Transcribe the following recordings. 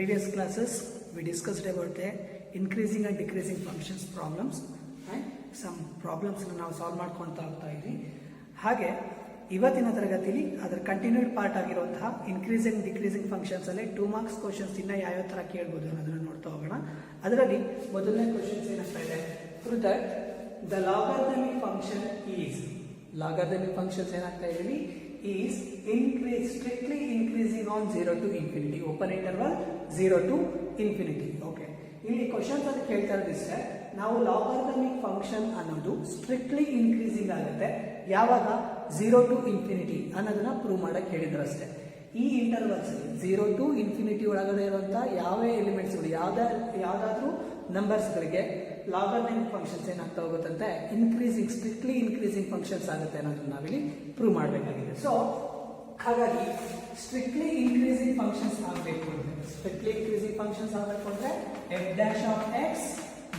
previous classes we discussed about the increasing and decreasing functions problems and some problems ನಾವು solve ಮಾಡ್ಕೊಳ್ತಾ ಹೋಗ್ತಾ ಇದ್ವಿ. ಹಾಗೆ ಇವತ್ತಿನ ತರಗತಿಯಲ್ಲಿ ಅದರ ಕಂಟಿನ್ಯೂಡ್ ಪಾರ್ಟ್ ಆಗಿರುವಂತಹ ಇನ್ಕ್ರೀಸಿಂಗ್ ಡಿಕ್ರೀಸಿಂಗ್ ಫಂಕ್ಷನ್ಸ್ ಅಲ್ಲಿ 2 ಮಾರ್ಕ್ಸ್ ಕ್ವಶನ್ಸ್ ಇನ್ನ ಯಾವ ತರ ಕೇಳಬಹುದು ಅನ್ನೋದನ್ನ ನೋಡ್ತಾ ಹೋಗೋಣ. ಅದರಲ್ಲಿ ಮೊದಲನೇ ಕ್ವಶನ್ಸ್ ಏನಂತ ಇದೆ, prove that the logarithmic function is ಏನಾಗ್ತಾ ಇದೀವಿ is strictly increasing on 0 to infinity, open interval 0 to infinity. Okay, ಇಲ್ಲಿ ಕ್ವಶನ್ಸ್ ಅಲ್ಲಿ ಕೇಳ್ತಾ ಇರೋದಿಷ್ಟೇ, ನಾವು ಲಾಗರಿಥಮಿಕ್ ಫಂಕ್ಷನ್ ಅನ್ನೋದು ಸ್ಟ್ರಿಕ್ಟ್ಲಿ ಇನ್ಕ್ರೀಸಿಂಗ್ ಆಗುತ್ತೆ ಯಾವಾಗ 0 to infinity ಅನ್ನೋದನ್ನ ಪ್ರೂವ್ ಮಾಡಕ್ಕೆ ಹೇಳಿದ್ರಷ್ಟೇ. ಈ ಇಂಟರ್ವಲ್ಸ್ 0 to infinity ಒಳಗಡೆ ಇರುವಂತಹ ಯಾವ ಎಲಿಮೆಂಟ್ಸ್ಗಳು ಯಾವ್ದಾದ್ರೂ ನಂಬರ್ಸ್ಗಳಿಗೆ ಲಾಗರಿಥಮಿಕ್ ಫಂಕ್ಷನ್ಸ್ ಏನಾಗ್ತಾ ಹೋಗುತ್ತಂತೆ ಸ್ಟ್ರಿಕ್ಟ್ಲಿ ಇನ್ಕ್ರೀಸಿಂಗ್ ಫಂಕ್ಷನ್ಸ್ ಆಗುತ್ತೆ ಅನ್ನೋದನ್ನ ನಾವಿಲ್ಲಿ ಪ್ರೂವ್ ಮಾಡಬೇಕಾಗಿದೆ. ಸೊ ಹಾಗಾಗಿ ಸ್ಟ್ರಿಕ್ಟ್ಲಿ ಇನ್ಕ್ರೀಸಿಂಗ್ ಫಂಕ್ಷನ್ಸ್ ಆಗಬೇಕು ಅಂದ್ರೆ f dash of x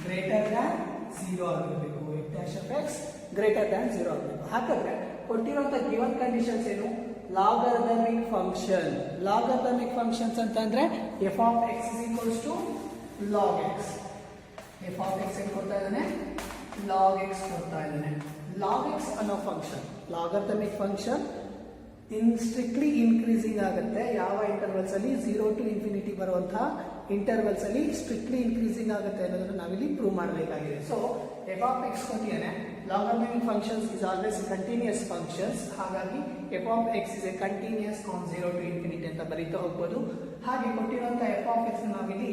greater than 0 ಆಗಬೇಕು. f dash of x greater than 0 ಆಗಬೇಕು. ಹಾಗಾದ್ರೆ ಕೊಟ್ಟಿರುವಂತ ಗಿವನ್ ಕಂಡೀಷನ್ಸ್ ಏನು, ಲಾಗರಿಥಮಿಕ್ ಫಂಕ್ಷನ್ಸ್ ಅಂತಂದ್ರೆ f of x is equals to log x. f of x ಏನು ಕೊಡ್ತಾ ಇದ್ದಾನೆ, log x ಕೊಡ್ತಾ ಇದ್ದಾನೆ. log x ಅನ್ನೋ function logarithmic function strictly increasing ಆಗುತ್ತೆ ಯಾವ ಇಂಟರ್ವಲ್ಸ್ ಅಲ್ಲಿ 0 to infinity ಬರುವಂತಹ ಇಂಟರ್ವಲ್ಸ್ ಅಲ್ಲಿ ಸ್ಟ್ರಿಕ್ಟ್ಲಿ ಇನ್ಕ್ರೀಸಿಂಗ್ ಆಗುತ್ತೆ ಅನ್ನೋದನ್ನ ನಾವಿಲ್ಲಿ ಪ್ರೂವ್ ಮಾಡಬೇಕಾಗಿದೆ. ಸೊ f of x ಕೊಟ್ಟಿದ್ದಾನೆ, logarithmic functions is always continuous functions, ಹಾಗಾಗಿ f of x is a continuous on 0 to infinity ಅಂತ ಬರೀತಾ ಹೋಗ್ಬೋದು. ಹಾಗೆ ಕೊಟ್ಟಿರುವಂತ f of x ನಾವಿಲ್ಲಿ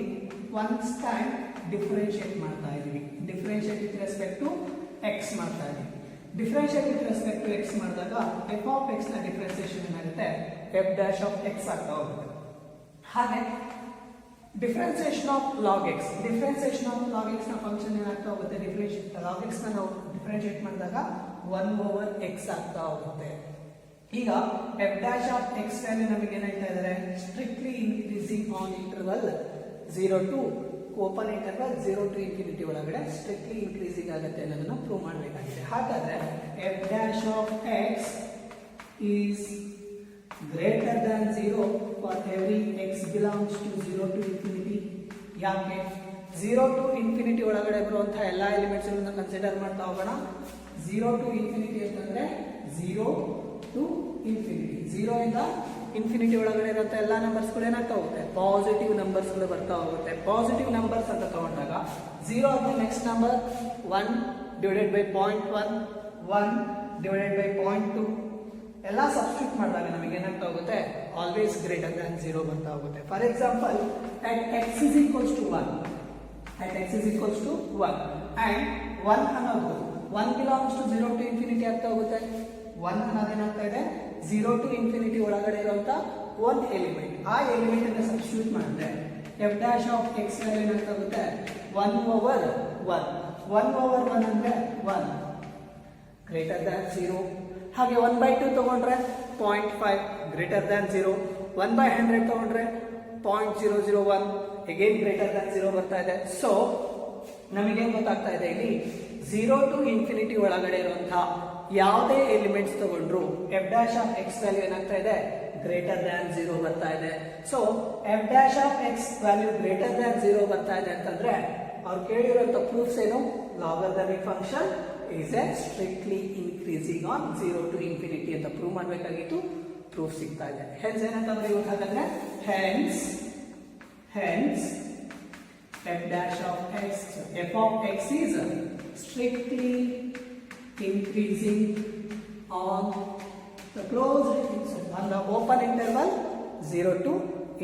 ಒನ್ಸ್ ಟೈಮ್ ಡಿಫರೆನ್ಶಿಯೇಟ್ ಮಾಡ್ತಾ ಇದೀವಿ. Differentiate with respect to x ಮಾಡ್ತಾ ಇದೀವಿ. Differentiate with respect to x ಮಾಡಿದಾಗ f of x ನ ಡಿಫರೆನ್ಸಿಯೇಷನ್ ಏನಾಗುತ್ತೆ, f dash of x ಆಗ್ತಾ ಹೋಗುತ್ತೆ. ಹಾಗೆ ಡಿಫರೆನ್ಸಿಯೇಷನ್ ಆಫ್ log x ನ ಫಂಕ್ಷನ್ ಏನಾಗ್ತಾ ಹೋಗುತ್ತೆ, log x ನ ನಾವು ಡಿಫರೆನ್ಶಿಯೇಟ್ ಮಾಡಿದಾಗ 1/x ಆಗ್ತಾ ಹೋಗುತ್ತೆ. ಈಗ f dash of x value ನಮಗೆ ಏನ್ ಹೇಳ್ತಾ ಇದ್ದಾರೆ, strictly increasing on interval 0 to open interval 0 to infinity ಒಳಗಡೆ ಸ್ಟ್ರಿಕ್ಟ್ಲಿ ಇನ್ಕ್ರೀಸಿಂಗ್ ಆಗುತ್ತೆ ಅನ್ನೋದನ್ನ ಪ್ರೂವ್ ಮಾಡಬೇಕಾಗಿದೆ. ಹಾಗಾದ್ರೆ f dash of x is greater than 0 for every x belongs to 0 to infinity. ಯಾಕೆ 0 to infinity ಒಳಗಡೆ ಬರುವಂತಹ ಎಲ್ಲಾ ಎಲಿಮೆಂಟ್ಸ್ ಗಳನ್ನ ಕನ್ಸಿಡರ್ ಮಾಡ್ತಾ ಹೋಗೋಣ. 0 to infinity ಅಂತಂದ್ರೆ 0 to infinity, 0 ಇಂದ ಇನ್ಫಿನಿಟಿ ಒಳಗಡೆ ಇರುವಂತಹ ಎಲ್ಲಾ ನಂಬರ್ಸ್ ಗಳು ಏನಾಗ್ತಾ ಹೋಗುತ್ತೆ, ಪಾಸಿಟಿವ್ ನಂಬರ್ಸ್ ಗಳು ಬರ್ತಾ ಹೋಗುತ್ತೆ. ಪಾಸಿಟಿವ್ ನಂಬರ್ಸ್ ಅಂತ ತಗೊಂಡಾಗ 0 ಆದ್ರೆ next number 1 divided by 0.1, 1 divided by 0.2 ಎಲ್ಲ ಸಬ್ಸ್ಟಿಟ್ಯೂಟ್ ಮಾಡಿದಾಗ ನಮಗೆ ಏನಾಗ್ತಾ ಹೋಗುತ್ತೆ, ಆಲ್ವೇಸ್ ಗ್ರೇಟರ್ ದ್ಯಾನ್ 0 ಬರ್ತಾ ಹೋಗುತ್ತೆ. For example at x is equals to 1 and 1 ಅನ್ನೋದು 1 belongs to 0 to infinity ಆಗ್ತಾ ಹೋಗುತ್ತೆ. 1 ಅನ್ನೋದೇನಾಗ್ತಾ ಇದೆ 0 to infinity ಒಳಗಡೆ ಇರುವಂತ ಒಂದು ಎಲಿಮೆಂಟ್. ಆ ಎಲಿಮೆಂಟ್ ಅನ್ನು ಸಬ್ಸ್ಟಿಟ್ಯೂಟ್ ಮಾಡಿದ್ರೆ f dash of x ಏನಾಗ್ತಾ ಹೋಗುತ್ತೆ, 1/1 ಅಂದ್ರೆ 1 ಗ್ರೇಟರ್ ದ್ಯಾನ್ 0. ಹಾಗೆ 1/2 ತಗೊಂಡ್ರೆ 0.5 ಗ್ರೇಟರ್ ದ್ಯಾನ್ 0. 1/100 ತಗೊಂಡ್ರೆ 0.001 ಅಗೇನ್ ಗ್ರೇಟರ್ ದ್ಯಾನ್ 0 ಬರ್ತಾ ಇದೆ. ಸೊ ನಮಗೇನ್ ಗೊತ್ತಾಗ್ತಾ ಇದೆ, ಇಲ್ಲಿ 0 to infinity ಒಳಗಡೆ ಇರುವಂತಹ ಯಾವುದೇ ಎಲಿಮೆಂಟ್ಸ್ ತಗೊಂಡ್ರು f dash of x value ಏನಾಗ್ತಾ ಇದೆ, ಗ್ರೇಟರ್ ದ್ಯಾನ್ 0 ಬರ್ತಾ ಇದೆ. So f dash of x value greater than 0 ಬರ್ತಾ ಇದೆ ಅಂತಂದ್ರೆ ಅವ್ರು ಕೇಳಿರುವಂತ ಪ್ರೂಫ್ಸ್ ಏನು, logarithmic function is a strictly increasing on 0 to infinity ಅಂತ ಪ್ರೂವ್ ಮಾಡಬೇಕಾಗಿತ್ತು. ಪ್ರೂಫ್ ಸಿಗ್ತಾ ಇದೆ. ಹೆನ್ಸ್ ಏನಂತ ಬರೆಯಬೇಕಾದ್ರೆ hence f dash of x, f of x is strictly increasing on the open interval 0 to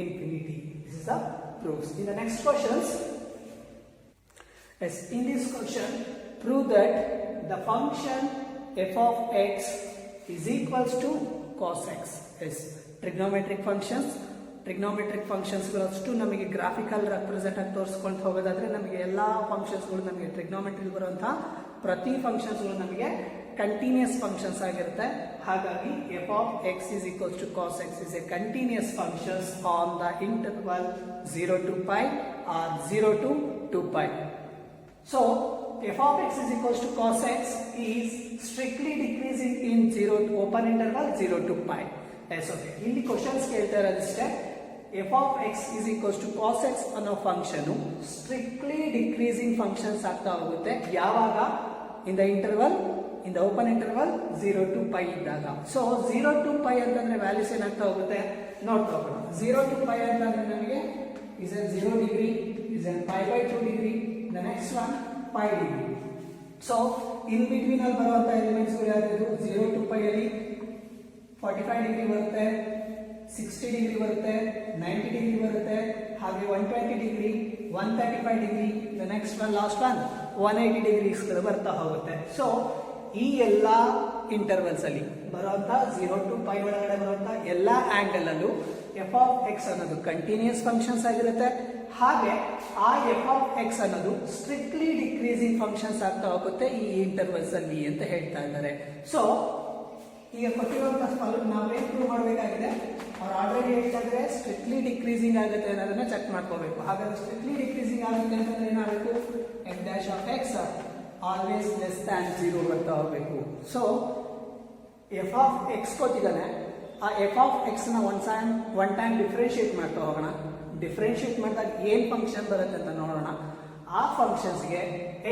infinity. This is the proofs. In the next questions, yes, in this question prove that the function f of x is equals to cos x. Yes, trigonometric functions ಗಳಷ್ಟು ನಮಗೆ graphical represent ಆಗಿ ತೋರಿಸ್ಕೊಂಡು ಹೋಗೋದಾದ್ರೆ ನಮಗೆ ಎಲ್ಲಾ functions ಗಳು ನಮಗೆ trigonometry ಬರುವಂತಹ ಪ್ರತಿ ಫಂಕ್ಷನ್ಸ್ ಗಳು ನಮಗೆ ಕಂಟಿನ್ಯೂಸ್ ಫಂಕ್ಷನ್ಸ್ ಆಗಿರುತ್ತೆ. ಹಾಗಾಗಿ f of x is equals to cos x is a continuous functions on the interval 0 to pi or 0 to 2 pi. So f of x is equals to cos x is strictly decreasing in 0 open interval 0 to pi. Yes, okay. ಇಲ್ಲಿ questions ಕೇಳ್ತಾ ಇರೋದಿಷ್ಟೇ, f of X is equals to cos x ಅನ್ನೋ function strictly decreasing functions ಆಗ್ತಾ ಹೋಗುತ್ತೆ ಯಾವಾಗ in the open interval 0 to pi ಇದ್ದಾಗ. So 0 to pi ಅಂತಂದ್ರೆ values ಏನಾಗ್ತಾ ಹೋಗುತ್ತೆ ನೋಡ್ಕೋಣ. 0 to pi ಅಂತಂದ್ರೆ ನಮಗೆ is a 0 degree, is a pi by 2 degree, the next one pi degree. So in between ಅಲ್ಲಿ ಬರುವಂತ ಎಲಿಮೆಂಟ್ಸ್ ಗಳು ಯಾವುದು 0 to pi ಅಲ್ಲಿ 45 ಡಿಗ್ರಿ ಬರುತ್ತೆ, 60 ಡಿಗ್ರಿ ಬರುತ್ತೆ, 90 ಡಿಗ್ರಿ ಬರುತ್ತೆ, ಹಾಗೆ 120 degree, 135 degree, the next one last one 180 degrees ಗಳು ಬರ್ತಾ ಹೋಗುತ್ತೆ. ಸೊ ಈ ಎಲ್ಲಾ ಇಂಟರ್ವಲ್ಸ್ ಅಲ್ಲಿ ಬರುವಂತ 0 to pi ಒಳಗಡೆ ಬರುವಂತ ಎಲ್ಲಾ ಆಂಗಲ್ ಅಲ್ಲೂ ಎಫ್ ಆಫ್ ಎಕ್ಸ್ ಅನ್ನೋದು ಕಂಟಿನ್ಯೂಸ್ ಫಂಕ್ಷನ್ಸ್ ಆಗಿರುತ್ತೆ. ಹಾಗೆ ಆ ಎಫ್ ಆಫ್ ಎಕ್ಸ್ ಅನ್ನೋದು ಸ್ಟ್ರಿಕ್ಟ್ಲಿ ಡಿಕ್ರೀಸಿಂಗ್ ಫಂಕ್ಷನ್ಸ್ ಆಗ್ತಾ ಹೋಗುತ್ತೆ ಈ ಇಂಟರ್ವಲ್ಸ್ ಅಲ್ಲಿ ಅಂತ ಹೇಳ್ತಾ ಇದ್ದಾರೆ. ಸೊ ಈಗ ಕೊಟ್ಟಿರುವಂತಹ ಫಾಲೋ ನಾವೇನ್ ಪ್ರೂವ್ ಮಾಡಬೇಕಾಗಿದೆ, ಅವ್ರು ಆಲ್ರೆಡಿ ಹೇಳ್ತಾ ಇದ್ರೆ ಸ್ಟ್ರಿಕ್ಟ್ಲಿ ಡಿಕ್ರೀಸಿಂಗ್ ಆಗುತ್ತೆ ಅನ್ನೋದನ್ನ ಚೆಕ್ ಮಾಡ್ಕೋಬೇಕು. ಹಾಗಾದ್ರೆ ಸ್ಟ್ರಿಕ್ಟ್ಲಿ ಡಿಕ್ರೀಸಿಂಗ್ ಆಗುತ್ತೆ ಅಂತಂದ್ರೆ ಏನಾಗಬೇಕು, f dash of X always less than 0 ಬರ್ತಾ ಹೋಗ್ಬೇಕು. ಸೊ ಎಫ್ ಆಫ್ ಎಕ್ಸ್ ಕೊಟ್ಟಿದ್ದಾನೆ, ಆ ಎಫ್ ಆಫ್ ಎಕ್ಸ್ ನ ಒನ್ ಟೈಮ್ ಡಿಫ್ರೆನ್ಶಿಯೇಟ್ ಮಾಡ್ತಾ ಹೋಗೋಣ. ಡಿಫ್ರೆನ್ಶಿಯೇಟ್ ಮಾಡಿದಾಗ ಏನ್ ಫಂಕ್ಷನ್ ಬರುತ್ತೆ ಅಂತ ನೋಡೋಣ. ಆ ಫಂಕ್ಷನ್ಸ್ಗೆ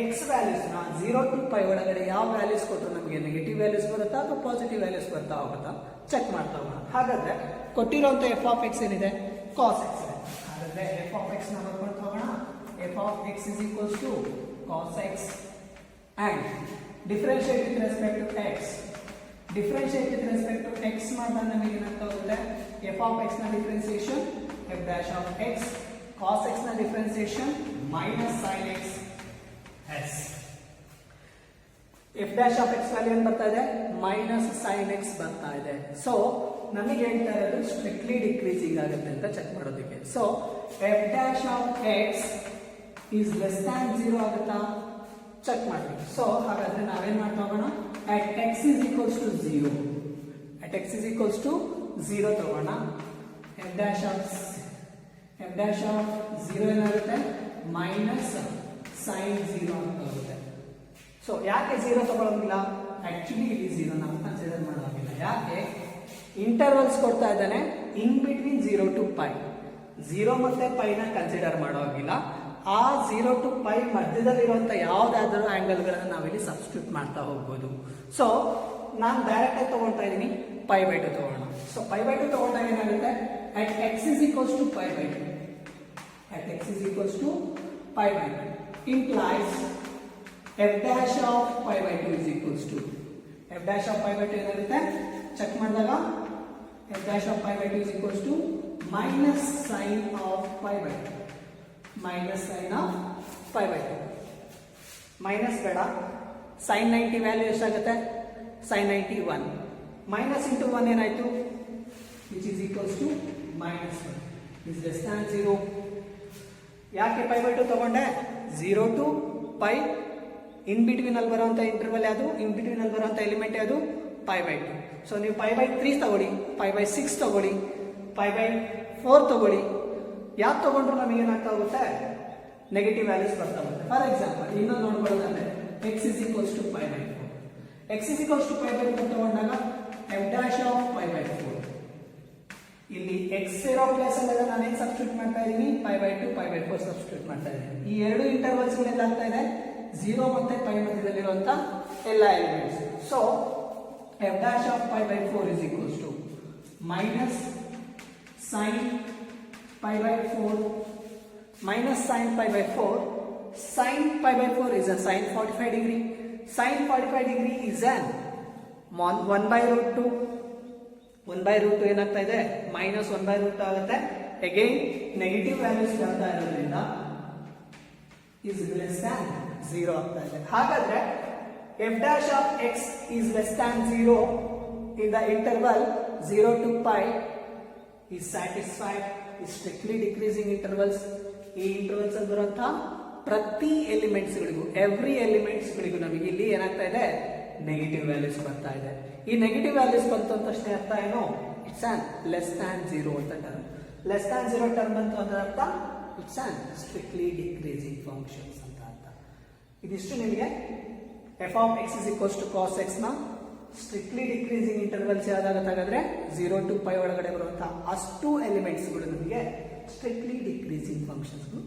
ಎಕ್ಸ್ ವ್ಯಾಲ್ಯೂಸ್ ನ 0 to pi ಒಳಗಡೆ ಯಾವ ವ್ಯಾಲ್ಯೂಸ್ ಕೊಟ್ಟರು ನಮಗೆ ನೆಗೆಟಿವ್ ವ್ಯಾಲ್ಯೂಸ್ ಬರುತ್ತಾ ಅಥವಾ ಪಾಸಿಟಿವ್ ವ್ಯಾಲ್ಯೂಸ್ ಬರ್ತಾ ಹೋಗುತ್ತಾ ಚೆಕ್ ಮಾಡ್ತಾ ಹೋಗೋಣ. ಹಾಗಾದ್ರೆ ಕೊಟ್ಟಿರುವಂತ ಎಫ್ ಆಫ್ ಎಕ್ಸ್ ಏನಿದೆ ಕಾಸ್ ಎಕ್ಸ್ ಇದೆ. ಹಾಗಾದ್ರೆ ಎಫ್ ಆಫ್ ಎಕ್ಸ್ ನ ಬರ್ಕೊಂಡು ಹೋಗೋಣ. F of X is equals to cos x and differentiate with respect to x. Differentiate with respect to x ಮಾಡಿದಾಗ ನಮಗೆ ಏನಾಗ್ತಾ ಹೋಗುತ್ತೆ, ಎಫ್ ಆಫ್ ಎಕ್ಸ್ ನ differentiation f dash of x, cos X ನ differentiation minus sine x is. F dash of X value ಏನ್ ಬರ್ತಾ ಇದೆ, minus sine X ಬರ್ತಾ ಇದೆ. ಸೊ ನಮಗೆ ಹೇಳ್ತಾ ಇರೋದು ಸ್ಟ್ರಿಕ್ಟ್ಲಿ ಡಿಕ್ರೀಸಿಂಗ್ ಆಗುತ್ತೆ ಅಂತ ಚೆಕ್ ಮಾಡೋದಕ್ಕೆ. So f dash of X is less than 0 ಆಗುತ್ತಾ ಚೆಕ್ ಮಾಡ್ತೀವಿ. ಸೊ ಹಾಗಾದ್ರೆ ನಾವೇನ್ ಮಾಡ್ತಾ ಹೋಗೋಣ, at x is equals to 0, at x is equals to 0 ತಗೋಣ. f dash of 0 ಏನಾಗುತ್ತೆ, ಮೈನಸ್ ಸೈನ್ 0 ಅಂತ ಹೋಗುತ್ತೆ. ಸೊ ಯಾಕೆ 0 ತಗೊಳ್ಳೋದಿಲ್ಲ, ಆಕ್ಚುಲಿ ಇಲ್ಲಿ 0 ನಾವು ಕನ್ಸಿಡರ್ ಮಾಡೋದಿಲ್ಲ. ಯಾಕೆ, ಇಂಟರ್ವಲ್ಸ್ ಕೊಡ್ತಾ ಇದ್ದಾನೆ ಇನ್ ಬಿಟ್ವೀನ್ 0 to pi, 0 ಮತ್ತೆ pi ನ ಕನ್ಸಿಡರ್ ಮಾಡೋಗಿಲ್ಲ. ಆ 0 to pi ಮಧ್ಯದಲ್ಲಿರುವಂತ ಯಾವ್ದಾದ್ರೂ ಆಂಗಲ್ ಗಳನ್ನ ನಾವಿಲ್ಲಿ ಸಬ್ಸ್ಟಿಟ್ಯೂಟ್ ಮಾಡ್ತಾ ಹೋಗ್ಬೋದು. ಸೊ ನಾನು ಡೈರೆಕ್ಟ್ ಆಗಿ ತಗೊಳ್ತಾ ಇದ್ದೀನಿ, pi by 2 ತಗೋಣ. ಸೊ pi by 2 ತಗೊಂಡಾಗ ಏನಾಗುತ್ತೆ, at x is equals to pi by 2, at x is equals to pi by 2 implies f dash of pi by 2 is equals to f dash of pi by 2 ಏನಾಗುತ್ತೆ check ಮಾಡಿದಾಗ f dash of pi by 2 is equals to minus sin of pi by 2, minus sin of pi by 2. Minus ಬೇಡ, sin 90 value ಎಷ್ಟಾಗುತ್ತೆ, sin 90 1, minus into 1 ಏನಾಯ್ತು, which is equals to minus 1 is less than 0. ಯಾಕೆ pi by 2 ತಗೊಂಡೆ, 0 to pi in between ಅಲ್ಲಿ ಬರುವಂತ interval ಯಾವುದು, ಇನ್ between ಅಲ್ಲಿ ಬರುವಂತ ಎಲಿಮೆಂಟ್ ಯಾವುದು, pi by 2. ಸೊ ನೀವು pi by 3 ತಗೊಳ್ಳಿ, pi by 6 ತಗೊಳ್ಳಿ, pi by 4 ತಗೊಳ್ಳಿ, ಯಾಕೆ ತಗೊಂಡ್ರು ನಮಗೆ ಏನಾಗ್ತಾ ಹೋಗುತ್ತೆ, ನೆಗೆಟಿವ್ ವ್ಯಾಲ್ಯೂಸ್ ಬರ್ತಾ ಹೋಗುತ್ತೆ. ಫಾರ್ ಎಕ್ಸಾಂಪಲ್ ಇನ್ನೊಂದು ನೋಡ್ಕೊಳ್ಳೋದಂದ್ರೆ x is equals to pi by 4, x is equals to pi by 4 ತಗೊಂಡಾಗ f dash of pi by 4, ಇಲ್ಲಿ x ಇರೋ ಪ್ಲೇಸ್ ಅಲ್ಲಿ ನಾನು ಏನು ಸಬ್ಸ್ಟಿಟ್ಯೂಟ್ ಮಾಡ್ತಾ ಇದ್ದೀನಿ, pi by 2 pi by 4 substitute ಮಾಡ್ತಾ ಇದ್ದೀನಿ. ಈ ಎರಡು ಇಂಟರ್ವಲ್ಸ್ ಗಳಲ್ಲಿ ಆಗ್ತಾ ಇದೆ 0 ಮತ್ತೆ pi ಮಧ್ಯದಲ್ಲಿರುವಂತ ಎಲ್ಲ elements. So f dash of pi by 4 is equals to minus sin pi by 4 minus sin pi by 4. Sin pi by 4 is a sin 45 degree. Sin 45 degree is an 1 by root 2. 1 by root 2 ಏನಾಗ್ತಾ ಇದೆ, minus 1 by root 2 ಆಗುತ್ತೆ. Again negative values ಬರ್ತಾ ಇರೋದ್ರಿಂದ is less than 0 ಆಗ್ತಾ ಇದೆ. ಹಾಗಾದ್ರೆ f dash of x is less than 0 in the interval 0 to pi is satisfied. is strictly decreasing intervals. ಈ intervals ಅಲ್ಲಿ ಬರುವಂತ ಪ್ರತಿ ಎಲಿಮೆಂಟ್ಸ್ ಗಳಿಗೂ, ಎವ್ರಿ ಎಲಿಮೆಂಟ್ಸ್ ಗಳಿಗೂ ನಮಗೆ ಇಲ್ಲಿ ಏನಾಗ್ತಾ ಇದೆ, ನೆಗೆಟಿವ್ ವ್ಯಾಲ್ಯೂಸ್ ಬರ್ತಾ ಇದೆ. ಈ ನೆಗೆಟಿವ್ ವ್ಯಾಲ್ಯೂಸ್ ಬಂತು ಅಂತ ತಕ್ಷಣ ಅರ್ಥ ಏನು, ಇಟ್ಸ್ ಆನ್ ಲೆಸ್ ದ್ಯಾನ್ 0 ಅಂತ ಟರ್ಮ್. ಲೆಸ್ ದ್ಯಾನ್ 0 ಟರ್ಮ್ ಬಂತು ಅಂದ್ರೆ ಅರ್ಥ it's an strictly decreasing functions ಅಂತ ಅರ್ಥ. ಇದಿಷ್ಟು ನಿಮಗೆ F of X is equals to cos X ನ ಸ್ಟ್ರಿಕ್ಟ್ಲಿ ಡಿಕ್ರೀಸಿಂಗ್ ಇಂಟರ್ವಲ್ಸ್ ಯಾವ್ದಾಗುತ್ತೆ ಹಾಗಾದ್ರೆ 0 to pi ಒಳಗಡೆ ಬರುವಂತಹ ಅಷ್ಟು ಎಲಿಮೆಂಟ್ಸ್ಗಳು ನಮಗೆ ಸ್ಟ್ರಿಕ್ಟ್ಲಿ ಡಿಕ್ರೀಸಿಂಗ್ ಫಂಕ್ಷನ್ಸ್ಗಳು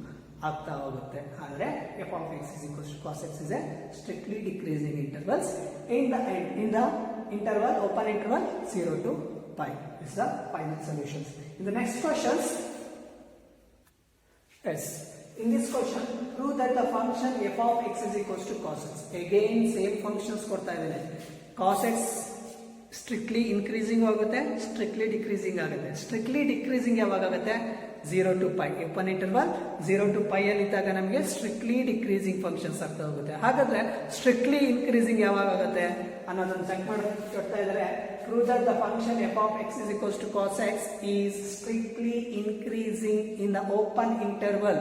ಆಗ್ತಾ ಹೋಗುತ್ತೆ. ಆದರೆ F of X is equals to cos X is a strictly decreasing intervals in the interval, open interval 0 to pi is the final solutions. In the next questions, yes, in this question prove that the function f of x is equals to cos x. Again same functions ಕೊಡ್ತಾ ಇದ್ದೇನೆ. cos x strictly increasing ಆಗುತ್ತೆ, strictly decreasing ಆಗುತ್ತೆ. strictly decreasing ಯಾವಾಗ ಆಗುತ್ತೆ? 0 to pi open interval 0 to pi ಅಲ್ಲಿ ಇದ್ದಾಗ ನಮಗೆ strictly decreasing functions ಆಗ್ತಾ ಹೋಗುತ್ತೆ. ಹಾಗಾದ್ರೆ ಸ್ಟ್ರಿಕ್ಟ್ಲಿ ಇನ್ಕ್ರೀಸಿಂಗ್ ಯಾವಾಗ ಆಗುತ್ತೆ ಅನ್ನೋದನ್ನ ಚೆಕ್ ಮಾಡ್ತಾ ಇದ್ದಾರೆ. Prove that the function f of x is equals to cos x is strictly increasing in the open interval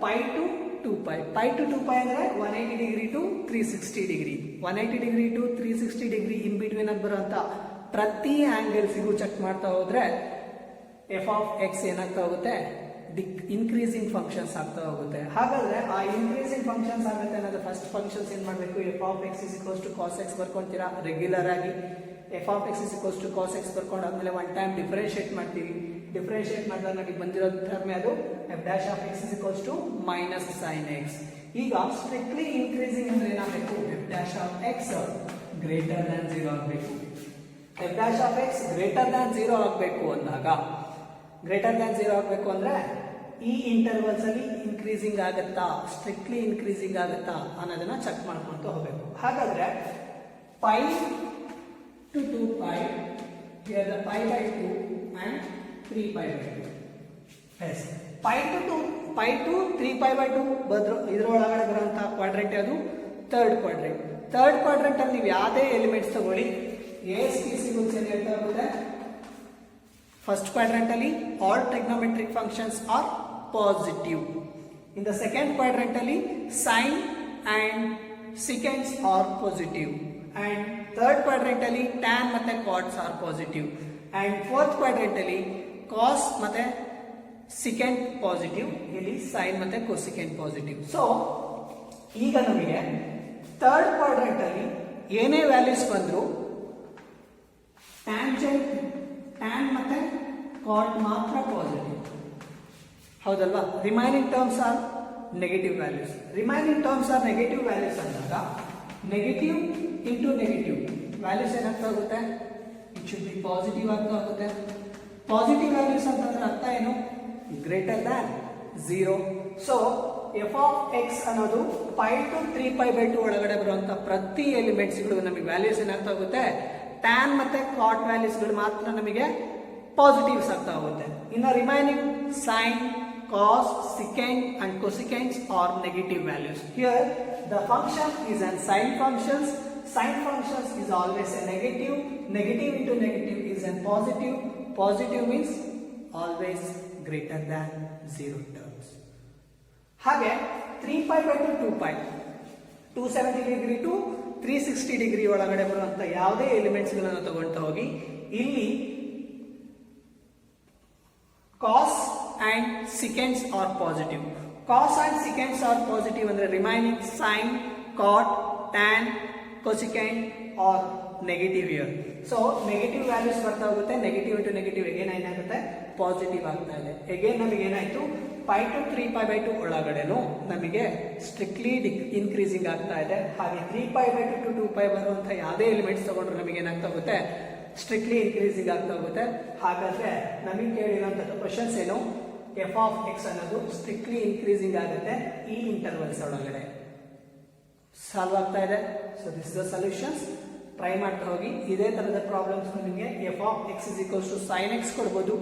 pi to 2pi. pi to 2pi ಅಂದ್ರೆ 180 degree to 360 degree 180 degree to 360 degree in between ಅಲ್ಲಿ ಬರುವಂತ ಪ್ರತಿ ಆಂಗಲ್ಸಿಗೂ check ಮಾಡ್ತಾ ಹೋದ್ರೆ F of X ಏನಾಗ್ತಾ ಹೋಗುತ್ತೆ? Increasing functions ಆಗ್ತಾ ಹೋಗುತ್ತೆ. ಹಾಗಾದ್ರೆ ಆ ಇನ್ಕ್ರೀಸಿಂಗ್ ಫಂಕ್ಷನ್ಸ್ ಆಗುತ್ತೆ ಅನ್ನೋದು ಫಸ್ಟ್ ಫಂಕ್ಷನ್ಸ್ ಏನ್ ಮಾಡಬೇಕು? F of X is equals to cos x ಬರ್ಕೊಂತೀರಾ ರೆಗ್ಯುಲರ್ ಆಗಿ. F of X is equals to cos x ಬರ್ಕೊಂಡು ಆದ್ಮೇಲೆ ಒನ್ ಟೈಮ್ ಡಿಫರೆನ್ಶಿಯೇಟ್ ಮಾಡ್ತೀವಿ. ಡಿಫರೆನ್ಶಿಯೇಟ್ ಮಾಡಿದಾಗ ನಮಗೆ ಬಂದಿರೋ ಟರ್ಮ್ ಅದು f dash of X is equals to minus sine x. ಈಗ ಸ್ಟ್ರಿಕ್ಟ್ಲಿ ಇನ್ಕ್ರೀಸಿಂಗ್ ಅಂದ್ರೆ ಏನಾಗಬೇಕು? F dash of x greater than 0 ಆಗಬೇಕು. F dash of x greater than 0 ಆಗಬೇಕು ಅಂದಾಗ ಗ್ರೇಟರ್ ದ್ಯಾನ್ 0 ಆಗಬೇಕು ಅಂದ್ರೆ ಈ ಇಂಟರ್ವಲ್ಸ್ ಅಲ್ಲಿ ಇನ್ಕ್ರೀಸಿಂಗ್ ಆಗುತ್ತಾ, ಸ್ಟ್ರಿಕ್ಟ್ಲಿ ಇನ್ಕ್ರೀಸಿಂಗ್ ಆಗುತ್ತಾ ಅನ್ನೋದನ್ನ ಚೆಕ್ ಮಾಡ್ಕೊಂತ ಹೋಗಬೇಕು. ಹಾಗಾದ್ರೆ pi to 2pi, here the pi by 2 and 3pi by 2. Yes, pi to 3pi by 2 ಇದರೊಳಗಡೆ ಬರುವಂತಹ ಕ್ವಾಡ್ರೆಂಟ್ ಅದು ಥರ್ಡ್ ಕ್ವಾಡ್ರೆಂಟ್. ಥರ್ಡ್ ಕ್ವಾಡ್ರೆಂಟ್ ಅಲ್ಲಿ ನೀವು ಯಾವುದೇ ಎಲಿಮೆಂಟ್ಸ್ ತಗೊಳ್ಳಿ ಎಸ್ ಟಿ ಸಿಗುಲ್ಸ್ ಏನು ಹೇಳ್ತಾ ಹೋಗುತ್ತೆ? First quadrant alli all trigonometric functions are positive. In the second quadrant alli sine and secants are positive. And third quadrant alli tan matte cots are positive. And fourth quadrant alli cos matte secant positive. Illi sine matte cosecant positive. So ಈಗ ನಮಗೆ third quadrant alli ಏನೇ values ಬಂದ್ರು tangent tan ಮತ್ತೆ cot ಮಾತ್ರ positive, ಹೌದಲ್ವಾ? Remaining terms are negative values. Remaining terms are negative values ಅಂದಾಗ negative into negative values ಏನಾಗ್ತಾ ಹೋಗುತ್ತೆ? ಇಟ್ ಶುಡ್ ಬಿ ಪಾಸಿಟಿವ್ ಆಗ್ತಾ ಹೋಗುತ್ತೆ. ಪಾಸಿಟಿವ್ ವ್ಯಾಲ್ಯೂಸ್ ಅಂತಂದ್ರೆ ಅರ್ಥ ಏನು? Greater than 0. So F of X ಅನ್ನೋದು ಪೈ ಟು 3pi by 2 ಒಳಗಡೆ ಬರುವಂತ ಪ್ರತಿ ಎಲಿಮೆಂಟ್ಸ್ಗಳು ನಮಗೆ ವ್ಯಾಲ್ಯೂಸ್ ಏನಾಗ್ತಾ ಹೋಗುತ್ತೆ? ಟ್ಯಾನ್ ಮತ್ತೆ ಕಾಟ್ ವ್ಯಾಲ್ಯೂಸ್ಗಳು ಮಾತ್ರ ನಮಗೆ ಪಾಸಿಟಿವ್ಸ್ ಆಗ್ತಾ ಹೋಗುತ್ತೆ. ಇನ್ನು remaining sine, cos, secant and cosecants are negative values. Here the function is an sine functions. Sine functions is always a negative. Negative into negative is an positive. Positive means always greater than 0 terms. ಹಾಗೆ 3pi by 2pi 270 degree to 360 degree ಒಳಗಡೆ ಬರುವಂತ ಯಾವುದೇ elements ಗಳನ್ನು ತಗೊಳ್ತಾ ಹೋಗಿ ಇಲ್ಲಿ cos and secants are positive. Cos and secants are positive ಅಂದ್ರೆ remaining sine, cot, tan, cosecant are negative here. So negative values ಬರ್ತಾ ಹೋಗುತ್ತೆ. ನೆಗೆಟಿವ್ ಇಂಟು ನೆಗೆಟಿವ್ ಎಗೇನ್ ಏನಾಗುತ್ತೆ? ಪಾಸಿಟಿವ್ ಆಗ್ತಾ ಇದೆ. ಎಗೇನ್ ನಮಗೆ ಏನಾಯ್ತು? ಪೈ ಟು 3pi by 2 ಒಳಗಡೆನು ನಮಗೆ strictly increasing ಆಗ್ತಾ ಇದೆ. ಹಾಗೆ 3pi by 2 to 2pi ಬರುವಂತಹ ಯಾವುದೇ ಎಲಿಮೆಂಟ್ಸ್ ತಗೊಂಡ್ರೆ ನಮಗೆ ಏನಾಗ್ತಾ ಹೋಗುತ್ತೆ? ಸ್ಟ್ರಿಕ್ಟ್ಲಿ ಇನ್ಕ್ರೀಸಿಂಗ್ ಆಗ್ತಾ ಹೋಗುತ್ತೆ. ಹಾಗಾದ್ರೆ ನಮಗೆ ಕೇಳಿರುವಂತಹ ಕ್ವಶನ್ಸ್ ಏನು? ಎಫ್ ಆಫ್ ಎಕ್ಸ್ ಅನ್ನೋದು ಸ್ಟ್ರಿಕ್ಟ್ಲಿ ಇನ್ಕ್ರೀಸಿಂಗ್ ಆಗುತ್ತೆ ಈ ಇಂಟರ್ವಲ್ಸ್ ಒಳಗಡೆ. ಸಾಲ್ವ್ ಆಗ್ತಾ ಇದೆ. So this is the solutions. Try ಮಾಡ್ತಾ ಹೋಗಿ. ಇದೇ ತರದ ಪ್ರಾಬ್ಲಮ್ಸ್ ನಿಮಗೆ F of X is equals to sine X ಕೊಡ್ಬೋದು.